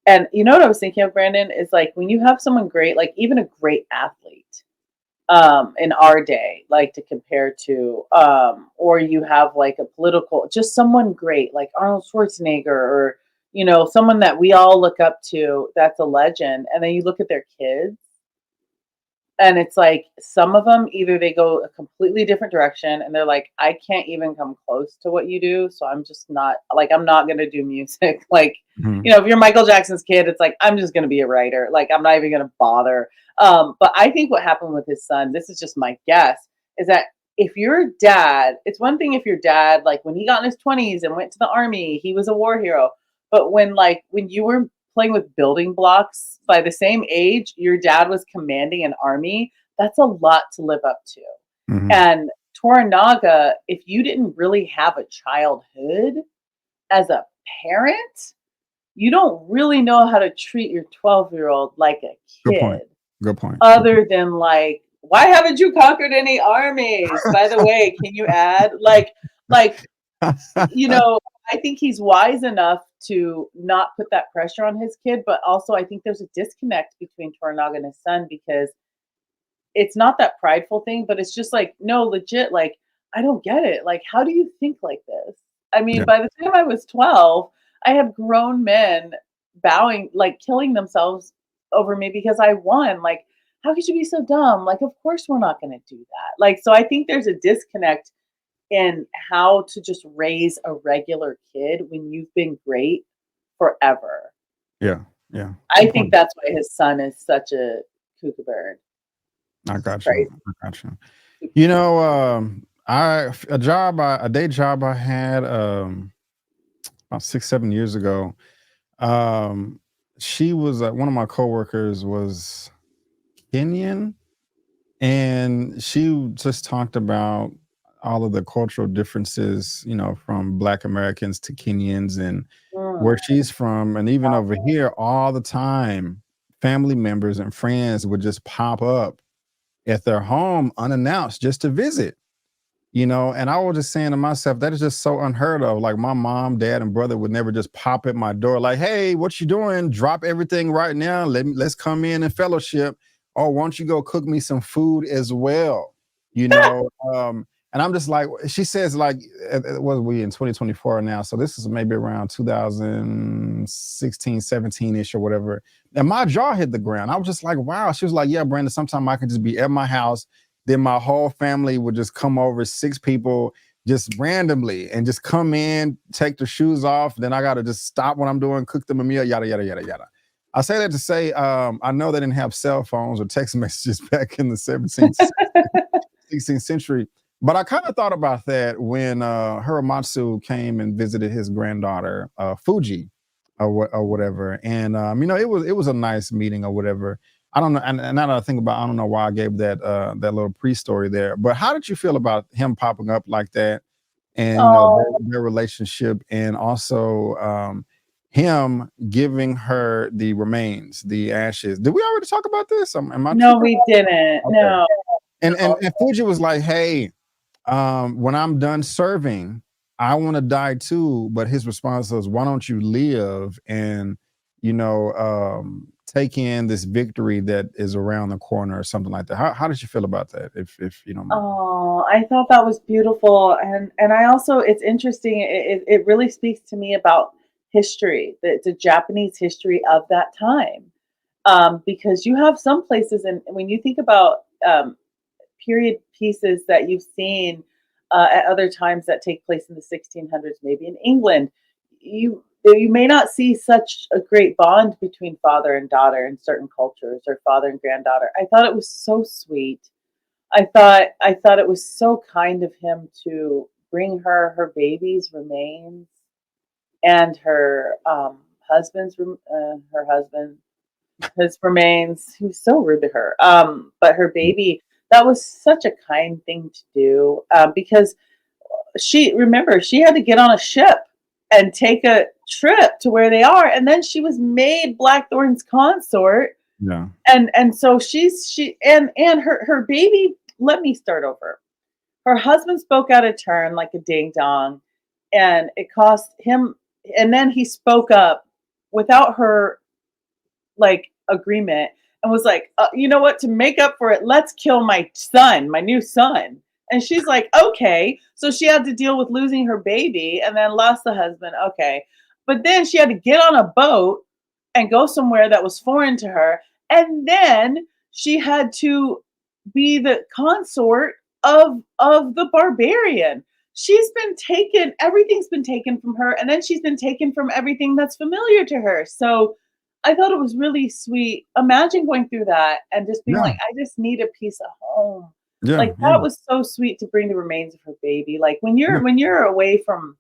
And you know what I was thinking of, Brandon, is like when you have someone great, like even a great athlete, in our day, like to compare to, or you have like a political, just someone great like Arnold Schwarzenegger, or someone that we all look up to, that's a legend, and then you look at their kids, and it's like some of them, either they go a completely different direction and they're like, I can't even come close to what you do, so I'm just not, like, I'm not gonna do music. Like, Mhm. if you're Michael Jackson's kid, it's like, I'm just gonna be a writer. Like, I'm not even gonna bother. But I think what happened with his son, this is just my guess, is that if your dad, it's one thing if your dad, like when he got in his 20s and went to the army, he was a war hero. But when you were playing with building blocks by the same age, your dad was commanding an army. That's a lot to live up to. Mhm. And Toranaga, if you didn't really have a childhood as a parent, you don't really know how to treat your 12-year-old like a Good point. kid, Good point. Good other than like, why haven't you conquered any armies? By the way, can you add like point. you know, I think he's wise enough to not put that pressure on his kid, but also I think there's a disconnect between Toranaga and his son, because it's not that prideful thing, but it's just like, no, legit, like, I don't get it. Like, how do you think like this? I mean, Yeah. by the time I was 12, I have grown men bowing, like killing themselves over me because I won. Like, how could you be so dumb? Like, of course we're not going to do that. Like, so I think there's a disconnect in how to just raise a regular kid when you've been great forever. Yeah, yeah. I Good think point. that's why his son is such a kooky bird. I It's got you. crazy. I got you. Super You cute. know, a day job I had about 6, 7 years ago. Um, she was one of my coworkers was Kenyan, and she just talked about all of the cultural differences, from Black Americans to Kenyans and where Mm. she's from. And even over here, all the time, family members and friends would just pop up at their home unannounced just to visit. And I was just saying to myself, that is just so unheard of. Like my mom, dad, and brother would never just pop at my door, like, "Hey, what you doing? Drop everything right now. Let's come in and fellowship. Or won't you go cook me some food as well?" You know, and I'm just like, she says, like, what we in 2024 now? So this is maybe around 2016, 17 ish or whatever. And my jaw hit the ground. I was just like, wow. She was like, "Yeah, Brandon, sometimes I can just be at my house, then my whole family would just come over, 6 people, just randomly, and just come in, take their shoes off. Then I got to just stop what I'm doing, cook them a meal, yada, yada, yada, yada." I say that to say, I know they didn't have cell phones or text messages back in the 17th, 16th century. But I kind of thought about that when Hiramatsu came and visited his granddaughter, Fuji, or whatever. And it was a nice meeting or whatever. I don't know, and now that I think about, I don't know why I gave that little pre-story there. But how did you feel about him popping up like that, and Oh their relationship, and also him giving her the remains, the ashes? Did we already talk about this? Am I no, tripping? we didn't. Okay. No, And Fuji was like, "Hey, when I'm done serving, I want to die too." But his response was, "Why don't you live and, take in this victory that is around the corner," or something like that. How did you feel about that? If you don't mind. oh, I thought that was beautiful, and I also, it's interesting. It really speaks to me about history, the Japanese history of that time, because you have some places, and when you think about period pieces that you've seen at other times that take place in the 1600s, maybe in England, you may not see such a great bond between father and daughter in certain cultures, or father and granddaughter. I thought it was so sweet. I thought it was so kind of him to bring her baby's remains, and her husband, his remains. He was so rude to her. But her baby, that was such a kind thing to do, because she had to get on a ship and take a trip to where they are, and then she was made Blackthorne's consort, Yeah. and so and her baby. Let me start over. Her husband spoke out of turn like a ding dong, and it cost him. And then he spoke up without her, like, agreement, and was like, "You know what? To make up for it, let's kill my son, my new son." And she's like, "Okay." So she had to deal with losing her baby, and then lost the husband. Okay, but then she had to get on a boat and go somewhere that was foreign to her, and then she had to be the consort of the barbarian. She's been taken, everything's been taken from her, and then she's been taken from everything that's familiar to her. So I thought it was really sweet. Imagine going through that and just being Yeah. like, "I just need a piece of home." Yeah. Like, Yeah. that was so sweet to bring the remains of her baby. Like, when Yeah. you're away from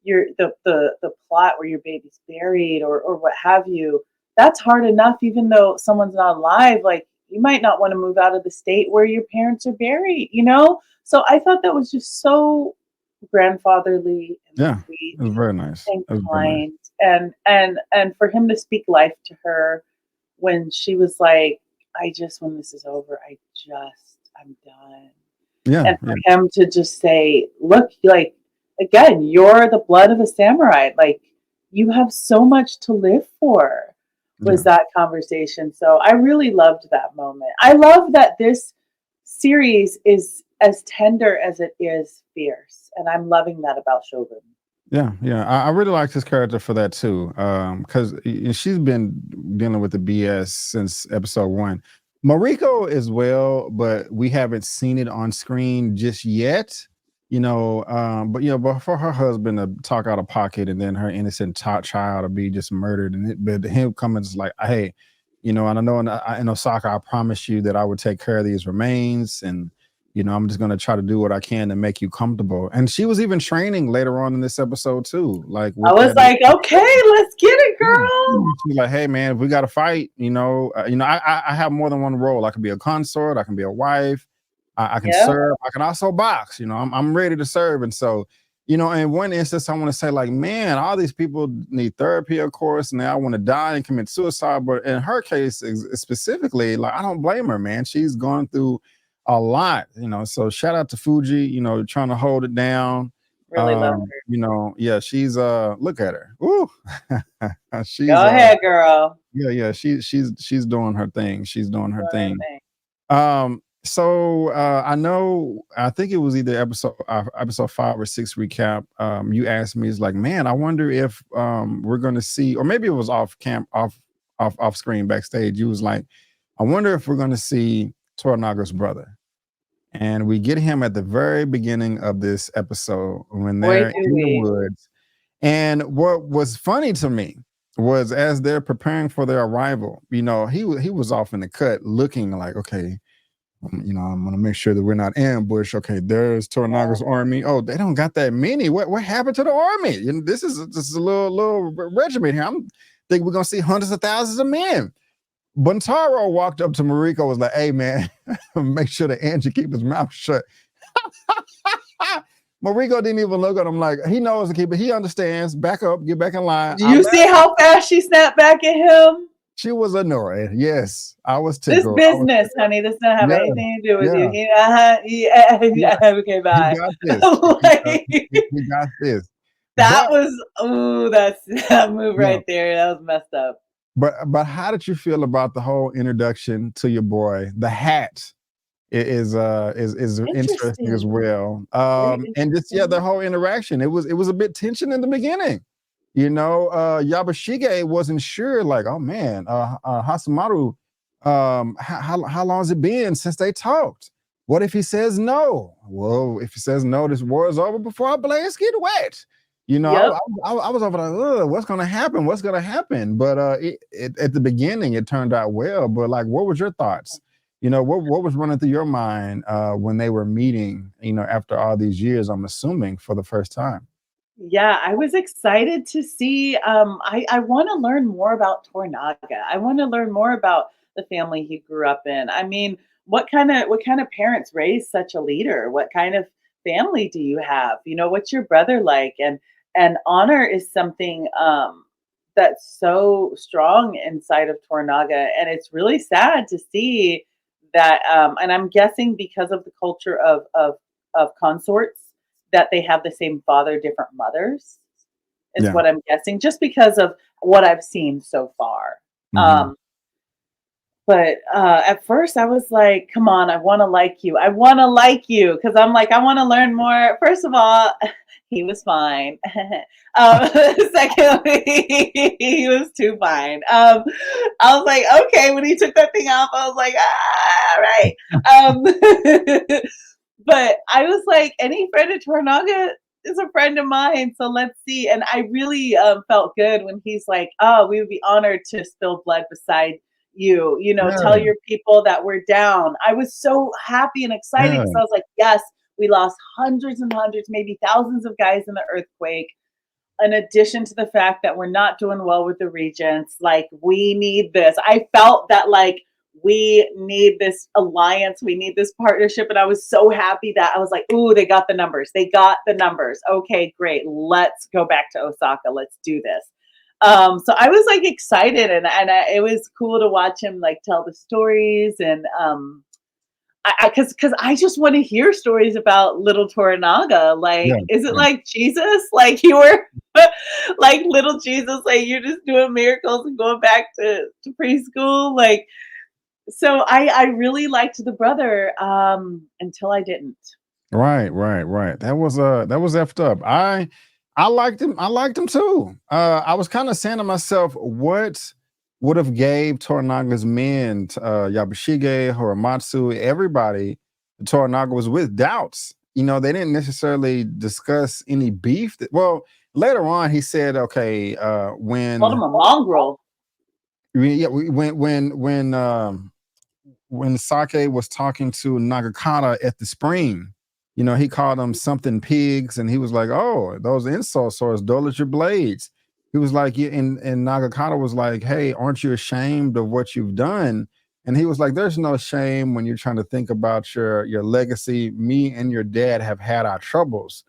the plot where your baby's buried, or what have you, that's hard enough even though someone's not alive. Like, you might not want to move out of the state where your parents are buried, you know? So I thought that was just so grandfatherly and Yeah. sweet It was very nice. and It was very nice. kind, and for him to speak life to her when she was like, "I just, when this is over, I'm done." Yeah. And Yeah. for him to just say, "Look, like, again, you're the blood of a samurai. Like, you have so much to live for." Was Yeah. that conversation. So I really loved that moment. I love that this series is as tender as it is fierce, and I'm loving that about Shogun. Yeah. I really liked his character for that too. Because she's been dealing with the BS since episode one. Mariko as well, but we haven't seen it on screen just yet. But for her husband to talk out of pocket and then her innocent child to be just murdered, but him coming just like, hey, and I know in Osaka, I promised you that I would take care of these remains, and I'm just gonna try to do what I can to make you comfortable. And she was even training later on in this episode too, like I with was that. like, okay, let's get it, Yeah. girl. She's like, hey man, if we got to fight, I have more than one role. I can be a consort, I can be a wife, I can Yeah. serve, I can also box. I'm ready to serve. And so, in one instance, I want to say like, man, all these people need therapy, of course, and they all want to die and commit suicide. But in her case, specifically, like, I don't blame her, man. She's gone through a lot, So shout out to Fuji, trying to hold it down. Really love her. Yeah, she's look at her. Ooh. She's Go ahead, girl. yeah, she's doing her thing. She's doing her Do her thing. thing. I think it was either episode 5 or 6 recap. You asked me, it's like, man, I wonder if we're gonna see, or maybe it was off screen backstage. You was like, I wonder if we're gonna see Toranaga's brother. And we get him at the very beginning of this episode when they're in the woods. And what was funny to me was as they're preparing for their arrival, he was off in the cut looking like, okay, I'm gonna make sure that we're not ambushed. Okay, there's Toranaga's army. Oh, they don't got that many. What happened to the army? This is a little regiment here. I'm think we're gonna see hundreds of thousands of men. Buntaro walked up to Mariko, was like, hey man, make sure that Angie keep his mouth shut. Mariko didn't even look at him like, he knows to keep it. He understands. Back up, get back in line. Do you see how fast she snapped back at him? She was annoyed. Yes, I was tickled. This business, honey, this doesn't have anything to do with you. Okay, bye. We got this. That move right there. That was messed up. But how did you feel about the whole introduction to your boy? The hat is interesting as well. And just the whole interaction. It was a bit tension in the beginning. Yabashige wasn't sure, like, oh man, Hasamaru, how long has it been since they talked? What if he says no? Well, if he says no, this war is over before our blades get wet. I was over like, what's gonna happen? What's gonna happen? But at the beginning, it turned out well. But like, what was your thoughts? What was running through your mind when they were meeting? After all these years, I'm assuming for the first time. Yeah, I was excited to see. I want to learn more about Toranaga. I want to learn more about the family he grew up in. I mean, what kind of parents raise such a leader? What kind of family do you have? What's your brother like? And honor is something that's so strong inside of Toranaga, and it's really sad to see that. And I'm guessing because of the culture of consorts, that they have the same father, different mothers, is what I'm guessing, just because of what I've seen so far. Mm-hmm. But at first I was like, come on, I want to like you. I want to like you. Because I'm like, I want to learn more. First of all, he was fine. Secondly, he was too fine. I was like, okay, when he took that thing off, I was like, all right. But I was like, any friend of Toranaga is a friend of mine, so let's see. And I really felt good when he's like, oh, we would be honored to spill blood beside you. Tell your people that we're down. I was so happy and excited because I was like, yes, we lost hundreds and hundreds, maybe thousands of guys in the earthquake. In addition to the fact that we're not doing well with the regents, like, we need this. I felt that, like, we need this alliance. We need this partnership. And I was so happy that I was like, ooh, they got the numbers. They got the numbers. Okay, great. Let's go back to Osaka. Let's do this. So I was like excited, and it was cool to watch him like tell the stories, and because I just want to hear stories about little Toranaga. Like, is it like Jesus? Like, you were like little Jesus, like you're just doing miracles and going back to preschool. Like, so I really liked the brother until I didn't. Right. That was effed up. I liked him. I liked him too. I was kind of saying to myself, what would have gave Toranaga's men, Yabashige, Horomatsu, everybody Toranaga was with doubts. You know, they didn't necessarily discuss any beef. Well, later on, he said, okay, Called him a mongrel. yeah, when Sake was talking to Nagakata at the spring, you know, he called them something pigs, and he was like, "Oh, those insult swords, dull as your blades." He was like, "Yeah," and Nagakata was like, "Hey, aren't you ashamed of what you've done?" And he was like, "There's no shame when you're trying to think about your legacy. Me and your dad have had our troubles."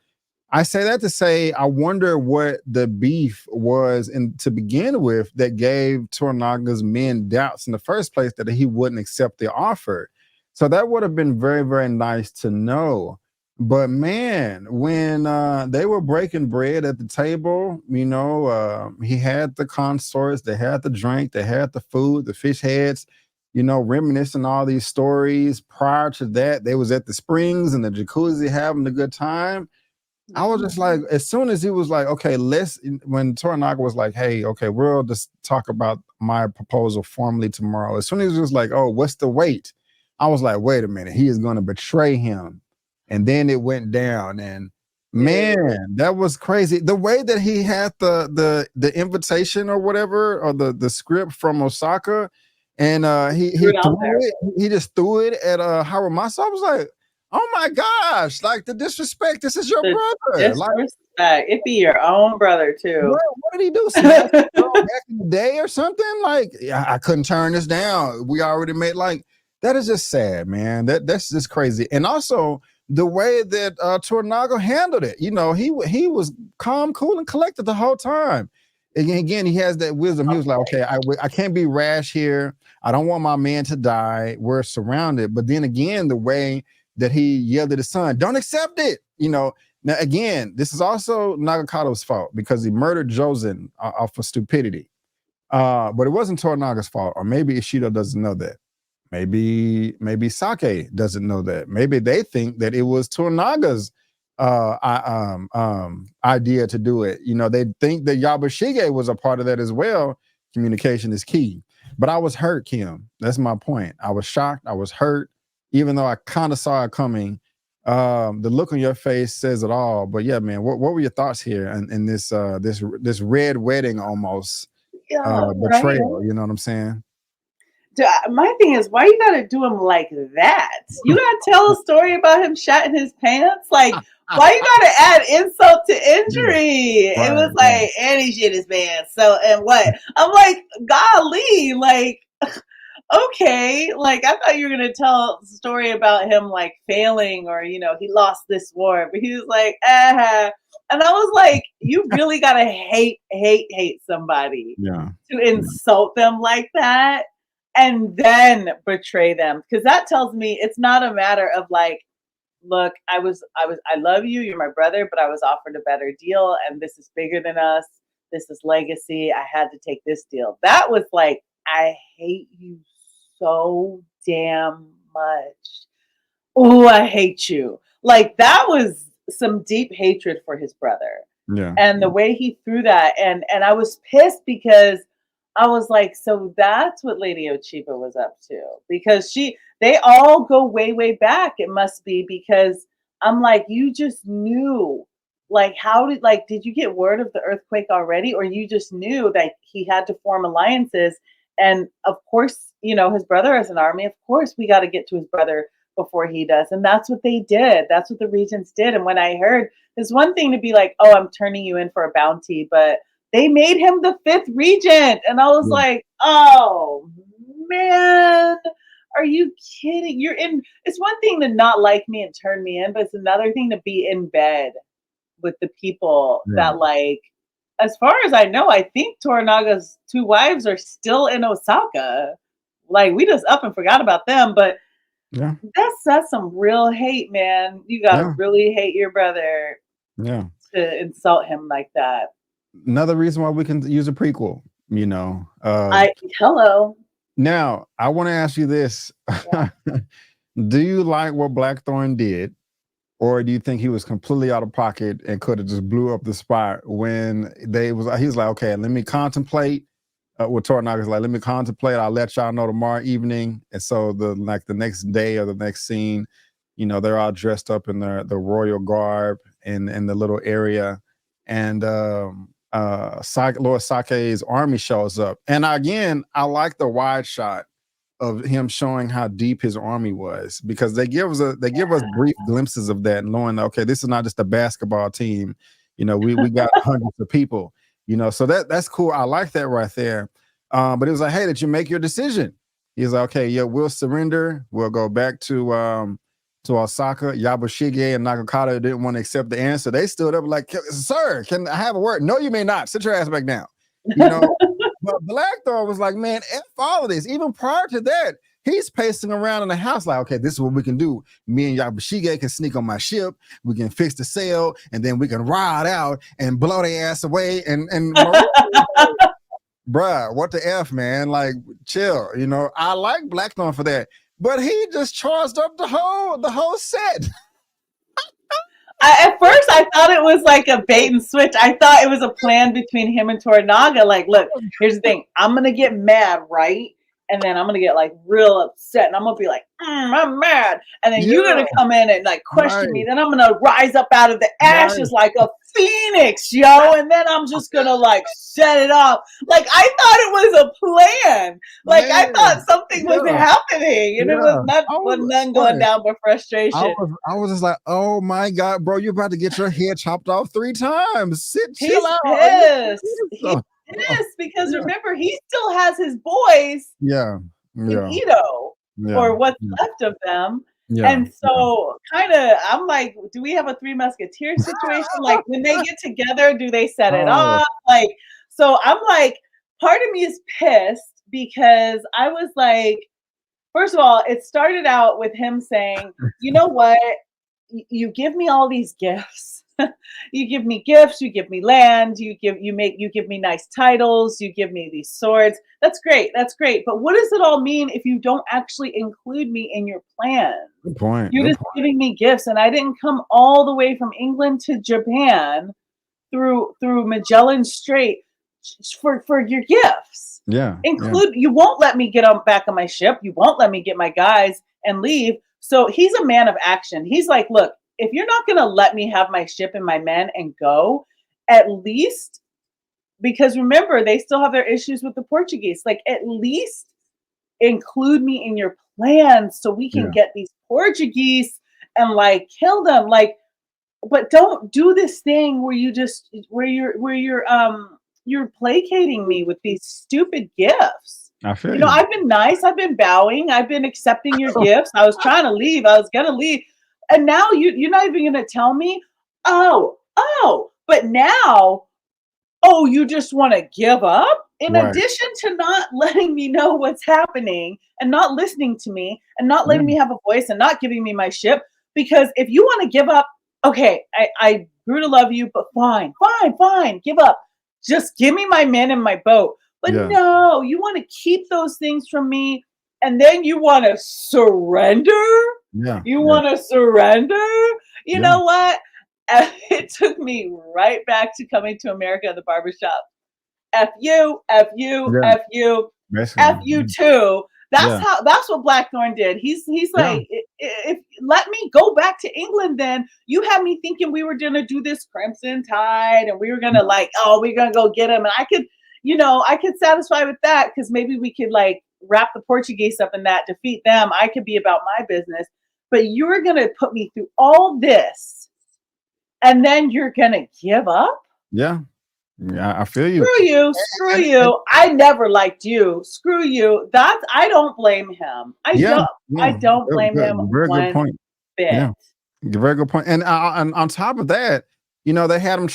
I say that to say, I wonder what the beef was to begin with that gave Toranaga's men doubts in the first place that he wouldn't accept the offer. So that would have been very, very nice to know. But man, when they were breaking bread at the table, you know, he had the consorts, they had the drink, they had the food, the fish heads, you know, reminiscing all these stories. Prior to that, they was at the springs and the jacuzzi having a good time. I was just like, as soon as he was like, okay, when Toranaga was like, hey, okay, we'll just talk about my proposal formally tomorrow. As soon as he was like, oh, what's the weight? I was like, wait a minute, he is going to betray him. And then it went down. And man, that was crazy. The way that he had the invitation or whatever, or the script from Osaka, and he just threw it at Haramasa. I was like, oh my gosh, like the disrespect. This is your brother. Like, Disrespect. It be your own brother too. what did he do? Smash the girl back in the day or something? Like, yeah, I couldn't turn this down. We already made like that is just sad, man. That's just crazy. And also the way that Toranaga handled it. You know, he was calm, cool, and collected the whole time. And again, he has that wisdom. He was like, okay, I can't be rash here. I don't want my man to die. We're surrounded. But then again, the way that he yelled at his son, don't accept it. You know, now again, this is also Nagakato's fault because he murdered Jozen off of stupidity. But it wasn't Toranaga's fault, or maybe Ishido doesn't know that. Maybe Sake doesn't know that. Maybe they think that it was Toranaga's idea to do it. You know, they think that Yabashige was a part of that as well. Communication is key. But I was hurt, Kim. That's my point. I was shocked. I was hurt, even though I kind of saw it coming. The look on your face says it all. But yeah, man, what were your thoughts here in this red wedding almost betrayal? Right? You know what I'm saying? My thing is, why you gotta do him like that? You gotta tell a story about him shotting his pants. Like, why you gotta add insult to injury? Right, it was like, and he shit his pants. So, and what? I'm like, golly, like, okay, like I thought you were gonna tell a story about him like failing, or you know, he lost this war, but he was like, and I was like, you really gotta hate somebody to insult them like that and then betray them, because that tells me it's not a matter of like, look, I love you, you're my brother, but I was offered a better deal, and this is bigger than us. This is legacy. I had to take this deal. That was like, I hate you so damn much. Oh, I hate you. Like that was some deep hatred for his brother. Yeah. And the way he threw that, and I was pissed because I was like, so that's what Lady Ochiba was up to, because they all go way, way back. It must be, because I'm like, you just knew, like, did you get word of the earthquake already? Or you just knew that he had to form alliances. And of course, you know, his brother has an army. Of course, we got to get to his brother before he does. And that's what they did. That's what the regents did. And when I heard, there's one thing to be like, oh, I'm turning you in for a bounty, but they made him the 5th regent. And I was like, oh, man, are you kidding? It's one thing to not like me and turn me in, but it's another thing to be in bed with the people that, like, as far as I know, I think Toranaga's 2 wives are still in Osaka. Like, we just up and forgot about them, but that's some real hate, man. You gotta really hate your brother to insult him like that. Another reason why we can use a prequel, you know. Hello. Now, I want to ask you this. Do you like what Blackthorne did, or do you think he was completely out of pocket and could have just blew up the spot when he was like, okay, let me contemplate. With Toranaga's like, let me contemplate. I'll let y'all know tomorrow evening. And so the next day or the next scene, they're all dressed up in the royal garb in the little area, and Lord Sake's army shows up. And again, I like the wide shot of him showing how deep his army was, because they give us brief glimpses of that, and knowing, okay, this is not just a basketball team. We got hundreds of people. So that's cool. I like that right there. But it was like, hey, did you make your decision? He's like, okay, yeah, we'll surrender. We'll go back to Osaka. Yabushige and Nakakata didn't want to accept the answer. They stood up like, sir, can I have a word? No, you may not. Sit your ass back down. But Blackthorne was like, man, F all of this. Even prior to that, he's pacing around in the house like, okay, this is what we can do. Me and Yabushige can sneak on my ship. We can fix the sail, and then we can ride out and blow their ass away. And bruh, what the F, man? Like, chill. I like Blackthorne for that. But he just charged up the whole set. At first, I thought it was like a bait and switch. I thought it was a plan between him and Toranaga. Like, look, here's the thing. I'm going to get mad, right? And then I'm going to get like real upset. And I'm going to be like, I'm mad. And then you're going to come in and like question me. Then I'm going to rise up out of the ashes like a phoenix, yo. And then I'm just going to like set it off. Like, I thought it was a plan. Like, I thought something was happening. And it was nothing going down but frustration. I was just like, oh my God, bro, you're about to get your head chopped off 3 times. Chill out. Pissed. He's because remember, he still has his boys in Edo, or what's left of them. And so kind of, I'm like, do we have a 3 Musketeers situation? Like, when they get together, do they set it off? Like, so I'm like, part of me is pissed because I was like, first of all, it started out with him saying, you know what? You give me all these gifts. You give me gifts, you give me land, you give me nice titles, you give me these swords. That's great. But what does it all mean if you don't actually include me in your plan? Good point. You're just giving me gifts, and I didn't come all the way from England to Japan through Magellan Strait for your gifts. You won't let me get back on my ship. You won't let me get my guys and leave. So he's a man of action. He's like, look, if you're not going to let me have my ship and my men and go, at least, because remember, they still have their issues with the Portuguese, like, at least include me in your plans so we can get these Portuguese and like kill them. Like, but don't do this thing where you're placating me with these stupid gifts. I feel I've been nice. I've been bowing. I've been accepting your gifts. I was trying to leave. I was going to leave. And now you're not even going to tell me, but now, you just want to give up? In addition to not letting me know what's happening and not listening to me and not letting me have a voice and not giving me my ship. Because if you want to give up, okay, I grew to love you, but fine, give up. Just give me my men and my boat. But no, you want to keep those things from me, and then you want to surrender? You want to surrender? You know what? It took me right back to coming to America at the barbershop. F you, F you, F you, F you too. That's what Blackthorne did. He's like, if let me go back to England, then you had me thinking we were gonna do this Crimson Tide and we were gonna we're gonna go get him. And I could satisfy with that because maybe we could like wrap the Portuguese up in that, defeat them. I could be about my business. But you're going to put me through all this and then you're going to give up? Yeah, I feel you. Screw you. I never liked you. Screw you. I don't blame him. I don't blame him. Very good point. Yeah. Very good point. And on top of that, they had him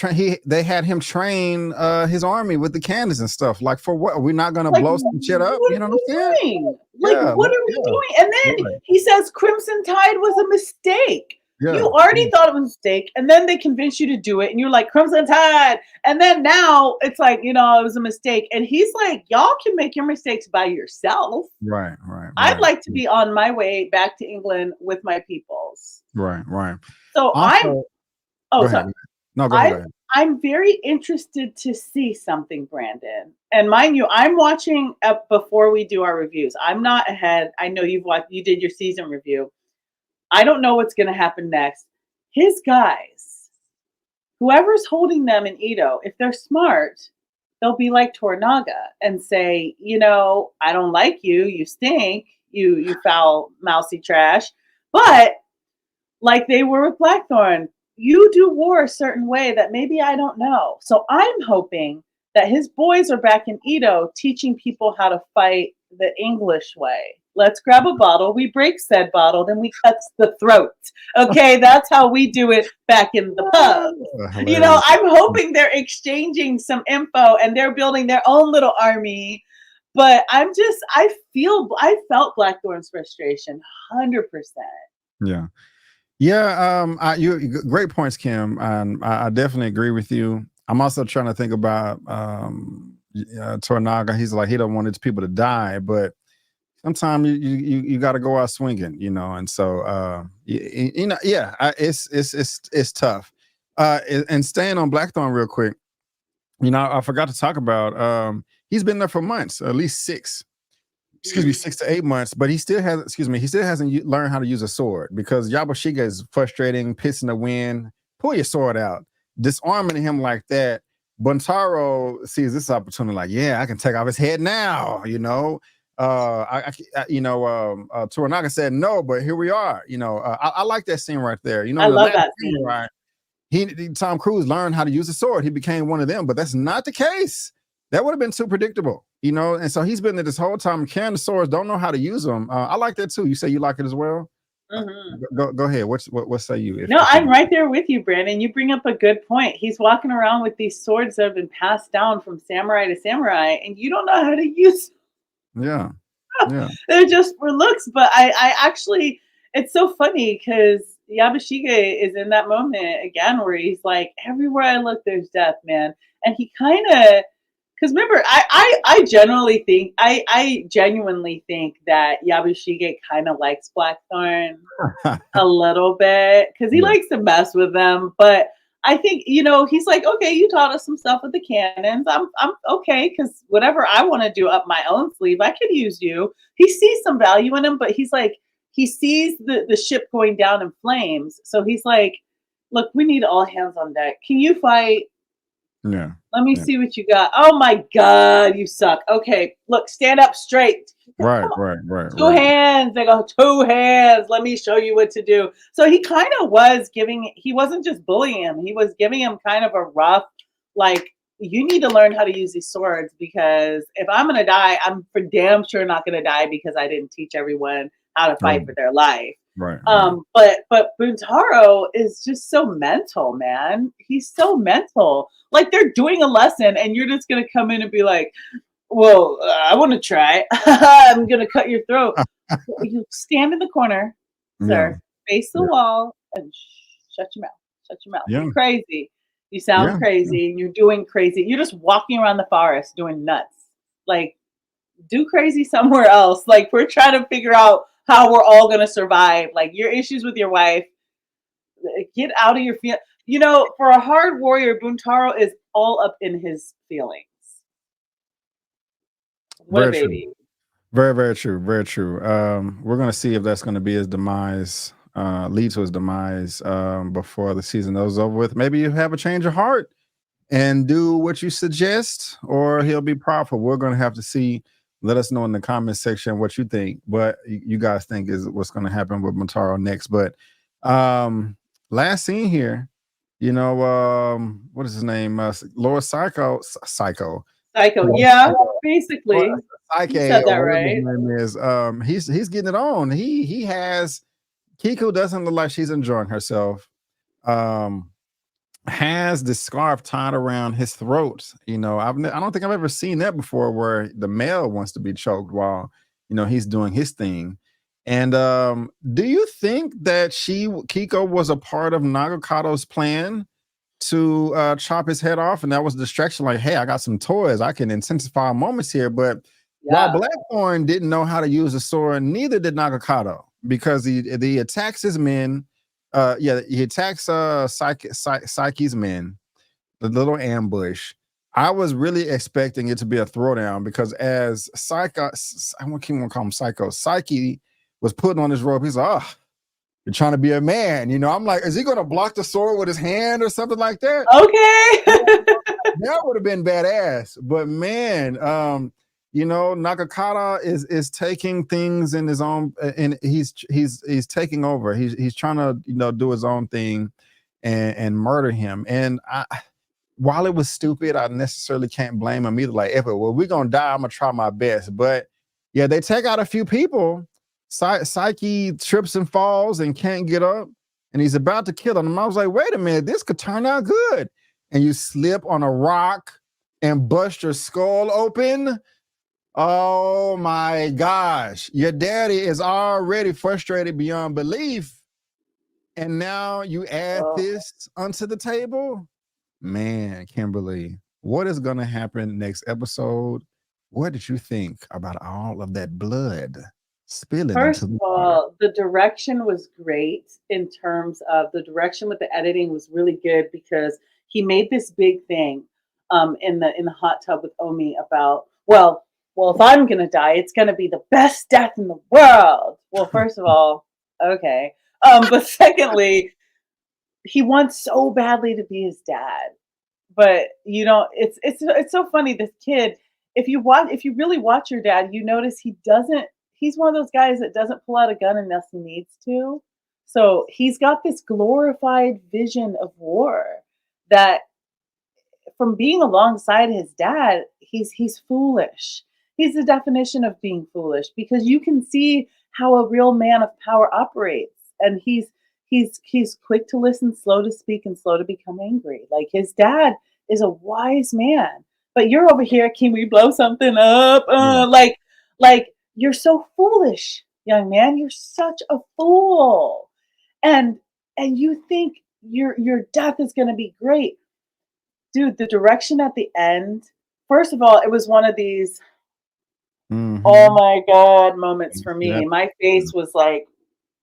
train his army with the cannons and stuff. Like, for what? We're not going to blow some shit up. You know what I'm saying? What are we doing? And then he says Crimson Tide was a mistake. Yeah. You already thought it was a mistake, and then they convinced you to do it, and you're like, Crimson Tide. And then now it's like, it was a mistake. And he's like, y'all can make your mistakes by yourself. Right. I'd like to be on my way back to England with my peoples. Right. So Also, go ahead. sorry. No, go ahead. I'm very interested to see something, Brandon. And mind you, I'm watching before we do our reviews. I'm not ahead. I know you did your season review. I don't know what's going to happen next. His guys, whoever's holding them in Edo, if they're smart, they'll be like Toranaga and say, I don't like you. You stink. You foul, mousy trash. But like they were with Blackthorne, you do war a certain way that maybe I don't know. So I'm hoping that his boys are back in Edo teaching people how to fight the English way. Let's grab a bottle, we break said bottle, then we cut the throat. Okay, that's how we do it back in the pub. I'm hoping they're exchanging some info and they're building their own little army. But I felt Blackthorne's frustration 100%. Yeah. Great points, Kim. I definitely agree with you. I'm also trying to think about Toranaga. He's like, he don't want his people to die, but sometimes you got to go out swinging, and so it's tough. And staying on Blackthorne real quick, I forgot to talk about he's been there for months, at least 6 to 8 months, but he still hasn't learned how to use a sword, because Yabashige is frustrating, pissing the wind. Pull your sword out, disarming him like that. Buntaro sees this opportunity, like, I can take off his head now. Toranaga said no, but here we are. I like that scene right there. I love that scene. Right? Tom Cruise learned how to use a sword. He became one of them, but that's not the case. That would have been too predictable, and so he's been there this whole time carrying the swords, don't know how to use them. I like that too. You say you like it as well? Mm-hmm. Go ahead. What say you? I'm right there with you, Brandon. You bring up a good point. He's walking around with these swords that have been passed down from samurai to samurai, and you don't know how to use them. Yeah. They're just for looks. But I actually, it's so funny because Yabashige is in that moment again where he's like, everywhere I look, there's death, man. And he kind of, because remember, I genuinely think that Yabashige kind of likes Blackthorne a little bit, because he likes to mess with them. But I think, he's like, okay, you taught us some stuff with the cannons. I'm okay, because whatever I want to do up my own sleeve, I could use you. He sees some value in him, but he's like, he sees the ship going down in flames. So he's like, look, we need all hands on deck. Can you fight? Yeah. Let me see what you got. Oh my God, you suck. Okay, look, stand up straight. Right. Two hands. They go, 2 hands. Let me show you what to do. So he kind of was he wasn't just bullying him. He was giving him kind of a rough, like, you need to learn how to use these swords, because if I'm going to die, I'm for damn sure not going to die because I didn't teach everyone how to fight for their life. Right. But Buntaro is just so mental, man. He's so mental. Like, they're doing a lesson and you're just going to come in and be like, well, I want to try. I'm going to cut your throat. You stand in the corner, sir, face the wall, and shut your mouth. Shut your mouth. Yeah. You're crazy. You sound crazy. You're doing crazy. You're just walking around the forest doing nuts. Like, do crazy somewhere else. Like, we're trying to figure out how we're all going to survive. Like, your issues with your wife, get out of your feelings. For a hard warrior, Buntaro is all up in his feelings. What a baby. Very, very true. Very true. We're going to see if that's going to be his demise, lead to his demise before the season is over with. Maybe you have a change of heart and do what you suggest, or he'll be powerful. We're going to have to see. Let us know in the comment section what you think, what you guys think is what's going to happen with Buntaro next. But last scene here, what is his name? Lord Psycho. Yeah, basically. Psyche, you said that right. His name is, he's getting it on. He has, Kiku doesn't look like she's enjoying herself. Has the scarf tied around his throat. I don't think I've ever seen that before, where the male wants to be choked while he's doing his thing. And do you think that Kiko was a part of Nagakato's plan to chop his head off, and that was a distraction? Like, hey, I got some toys, I can intensify moments here. But while Blackthorne didn't know how to use a sword, neither did Nagakato, because he attacks his men. He attacks Psyche's men, the little ambush. I was really expecting it to be a throwdown, because as Psycho, I won't call him Psycho, Psyche was putting on his rope. He's like, oh, you're trying to be a man. You know, I'm like, is he going to block the sword with his hand or something like that? Okay. That would have been badass. But man, you know, Nakakata is taking things in his own, and he's taking over. He's trying to, you know, do his own thing and murder him. And while it was stupid, I necessarily can't blame him either. Like, well, we're gonna die, I'm gonna try my best. But yeah, they take out a few people. Psyche trips and falls and can't get up, and he's about to kill him. I was like, wait a minute, this could turn out good. And you slip on a rock and bust your skull open. Oh my gosh, your daddy is already frustrated beyond belief, and now you add this onto the table. Man, Kimberly, what is going to happen next episode? What did you think about all of that blood spilling? First of all, the direction was great. In terms of the direction with the editing was really good, because he made this big thing in the hot tub with Omi about, well, if I'm going to die, it's going to be the best death in the world. Well, first of all, okay. But secondly, he wants so badly to be his dad. But you know, it's so funny, this kid, if you really watch your dad, you notice he's one of those guys that doesn't pull out a gun unless he needs to. So he's got this glorified vision of war that, from being alongside his dad, he's foolish. He's the definition of being foolish, because you can see how a real man of power operates, and he's quick to listen, slow to speak, and slow to become angry. Like, his dad is a wise man, but you're over here, can we blow something up? Like you're so foolish, young man. You're such a fool, and you think your death is going to be great, dude. The direction at the end. First of all, it was one of these oh my god moments for me. My face was like,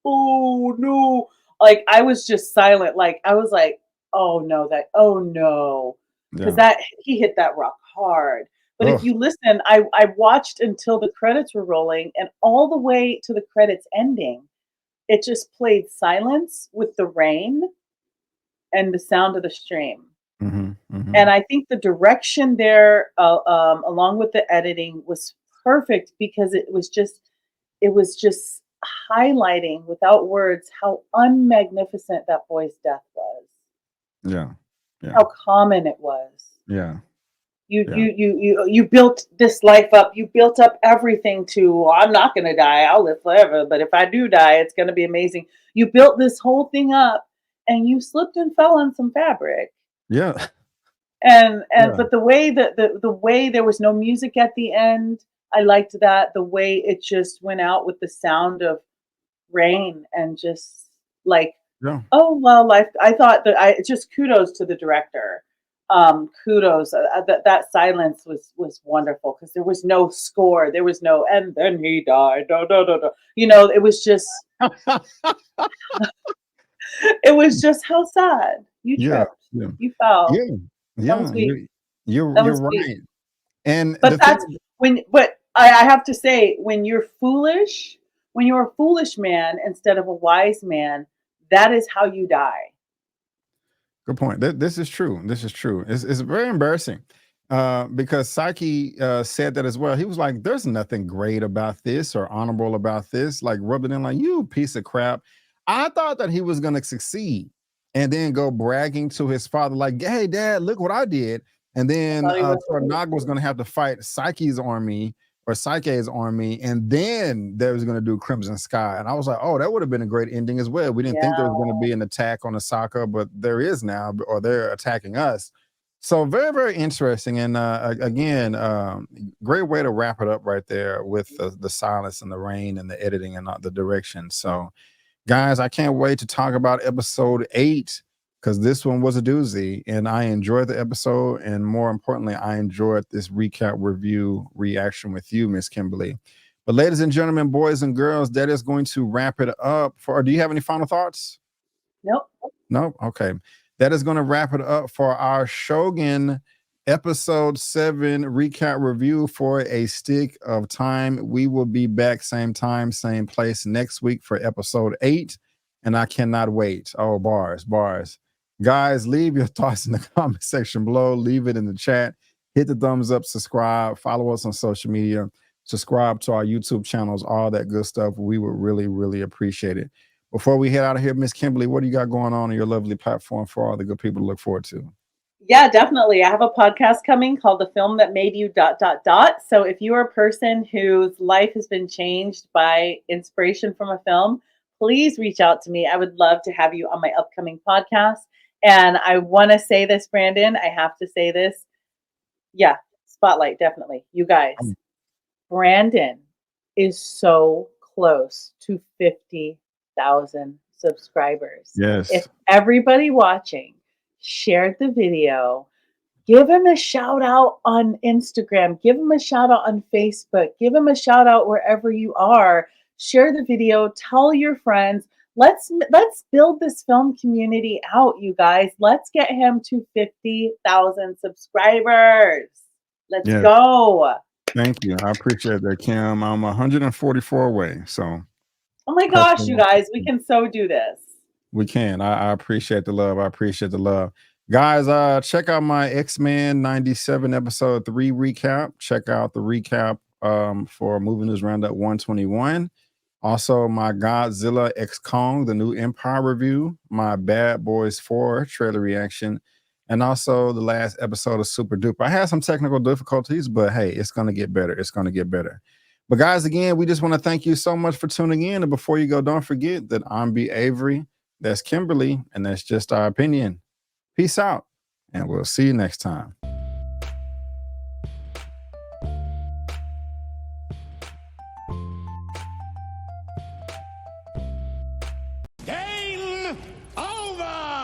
oh no. Like, I was just silent. Like, I was like, oh no, because he hit that rock hard. But if you listen, I watched until the credits were rolling, and all the way to the credits ending, it just played silence with the rain and the sound of the stream. And I think the direction there, along with the editing, was perfect, because it was just highlighting without words how unmagnificent that boy's death was. Yeah. How common it was. Yeah. You built this life up. You built up everything to, I'm not going to die, I'll live forever, but if I do die, it's going to be amazing. You built this whole thing up, and you slipped and fell on some fabric. Yeah. But the way that the way there was no music at the end, I liked that. The way it just went out with the sound of rain, and just like, oh well, I thought that just kudos to the director. Kudos. That silence was wonderful, because there was no score. There was no, and then he died. You know, it was just it was just how sad. You tripped. You fell. You're right. And but that's but I have to say, when you're a foolish man instead of a wise man, that is how you die. Good point. This is true. It's very embarrassing, because Psyche said that as well. He was like, there's nothing great about this or honorable about this, like rubbing in like, you piece of crap. I thought that he was going to succeed and then go bragging to his father like, hey, Dad, look what I did. And then Toranaga was going to have to fight Psyche's army, and then they was going to do Crimson Sky. And I was like, oh, that would have been a great ending as well. We didn't think there was going to be an attack on Osaka, but there is now, or they're attacking us. So very, very interesting. And again, great way to wrap it up right there with the silence and the rain and the editing and the direction. So guys, I can't wait to talk about episode 8 because this one was a doozy and I enjoyed the episode. And more importantly, I enjoyed this recap review reaction with you, Miss Kimberly. But ladies and gentlemen, boys and girls, that is going to wrap it up for, do you have any final thoughts? Nope. Nope. Okay. That is going to wrap it up for our Shogun episode 7 recap review for a stick of time. We will be back same time, same place next week for episode 8. And I cannot wait. Oh, bars. Guys, leave your thoughts in the comment section below. Leave it in the chat. Hit the thumbs up, subscribe, follow us on social media, subscribe to our YouTube channels, all that good stuff. We would really, really appreciate it. Before we head out of here, Miss Kimberly, what do you got going on your lovely platform for all the good people to look forward to? Yeah, definitely. I have a podcast coming called The Film That Made You ... So if you are a person whose life has been changed by inspiration from a film, please reach out to me. I would love to have you on my upcoming podcast. And I want to say this, Brandon, I have to say this. Yeah, spotlight, definitely. You guys, Brandon is so close to 50,000 subscribers. Yes. If everybody watching shared the video, give him a shout out on Instagram, give him a shout out on Facebook, give him a shout out wherever you are. Share the video, tell your friends. Let's build this film community out, you guys. Let's get him to 50,000 subscribers. Let's go. Thank you. I appreciate that, Kim. I'm 144 away. So oh my gosh, you guys, we can so do this. We can. I appreciate the love. I appreciate the love. Guys, check out my X-Men 97 episode 3 recap. Check out the recap for Movie News Roundup 121. Also, my Godzilla X Kong, the new Empire review, my Bad Boys 4 trailer reaction, and also the last episode of Super Duper. I had some technical difficulties, but hey, it's going to get better. It's going to get better. But guys, again, we just want to thank you so much for tuning in. And before you go, don't forget that I'm B. Avery. That's Kimberly, and that's just our opinion. Peace out, and we'll see you next time.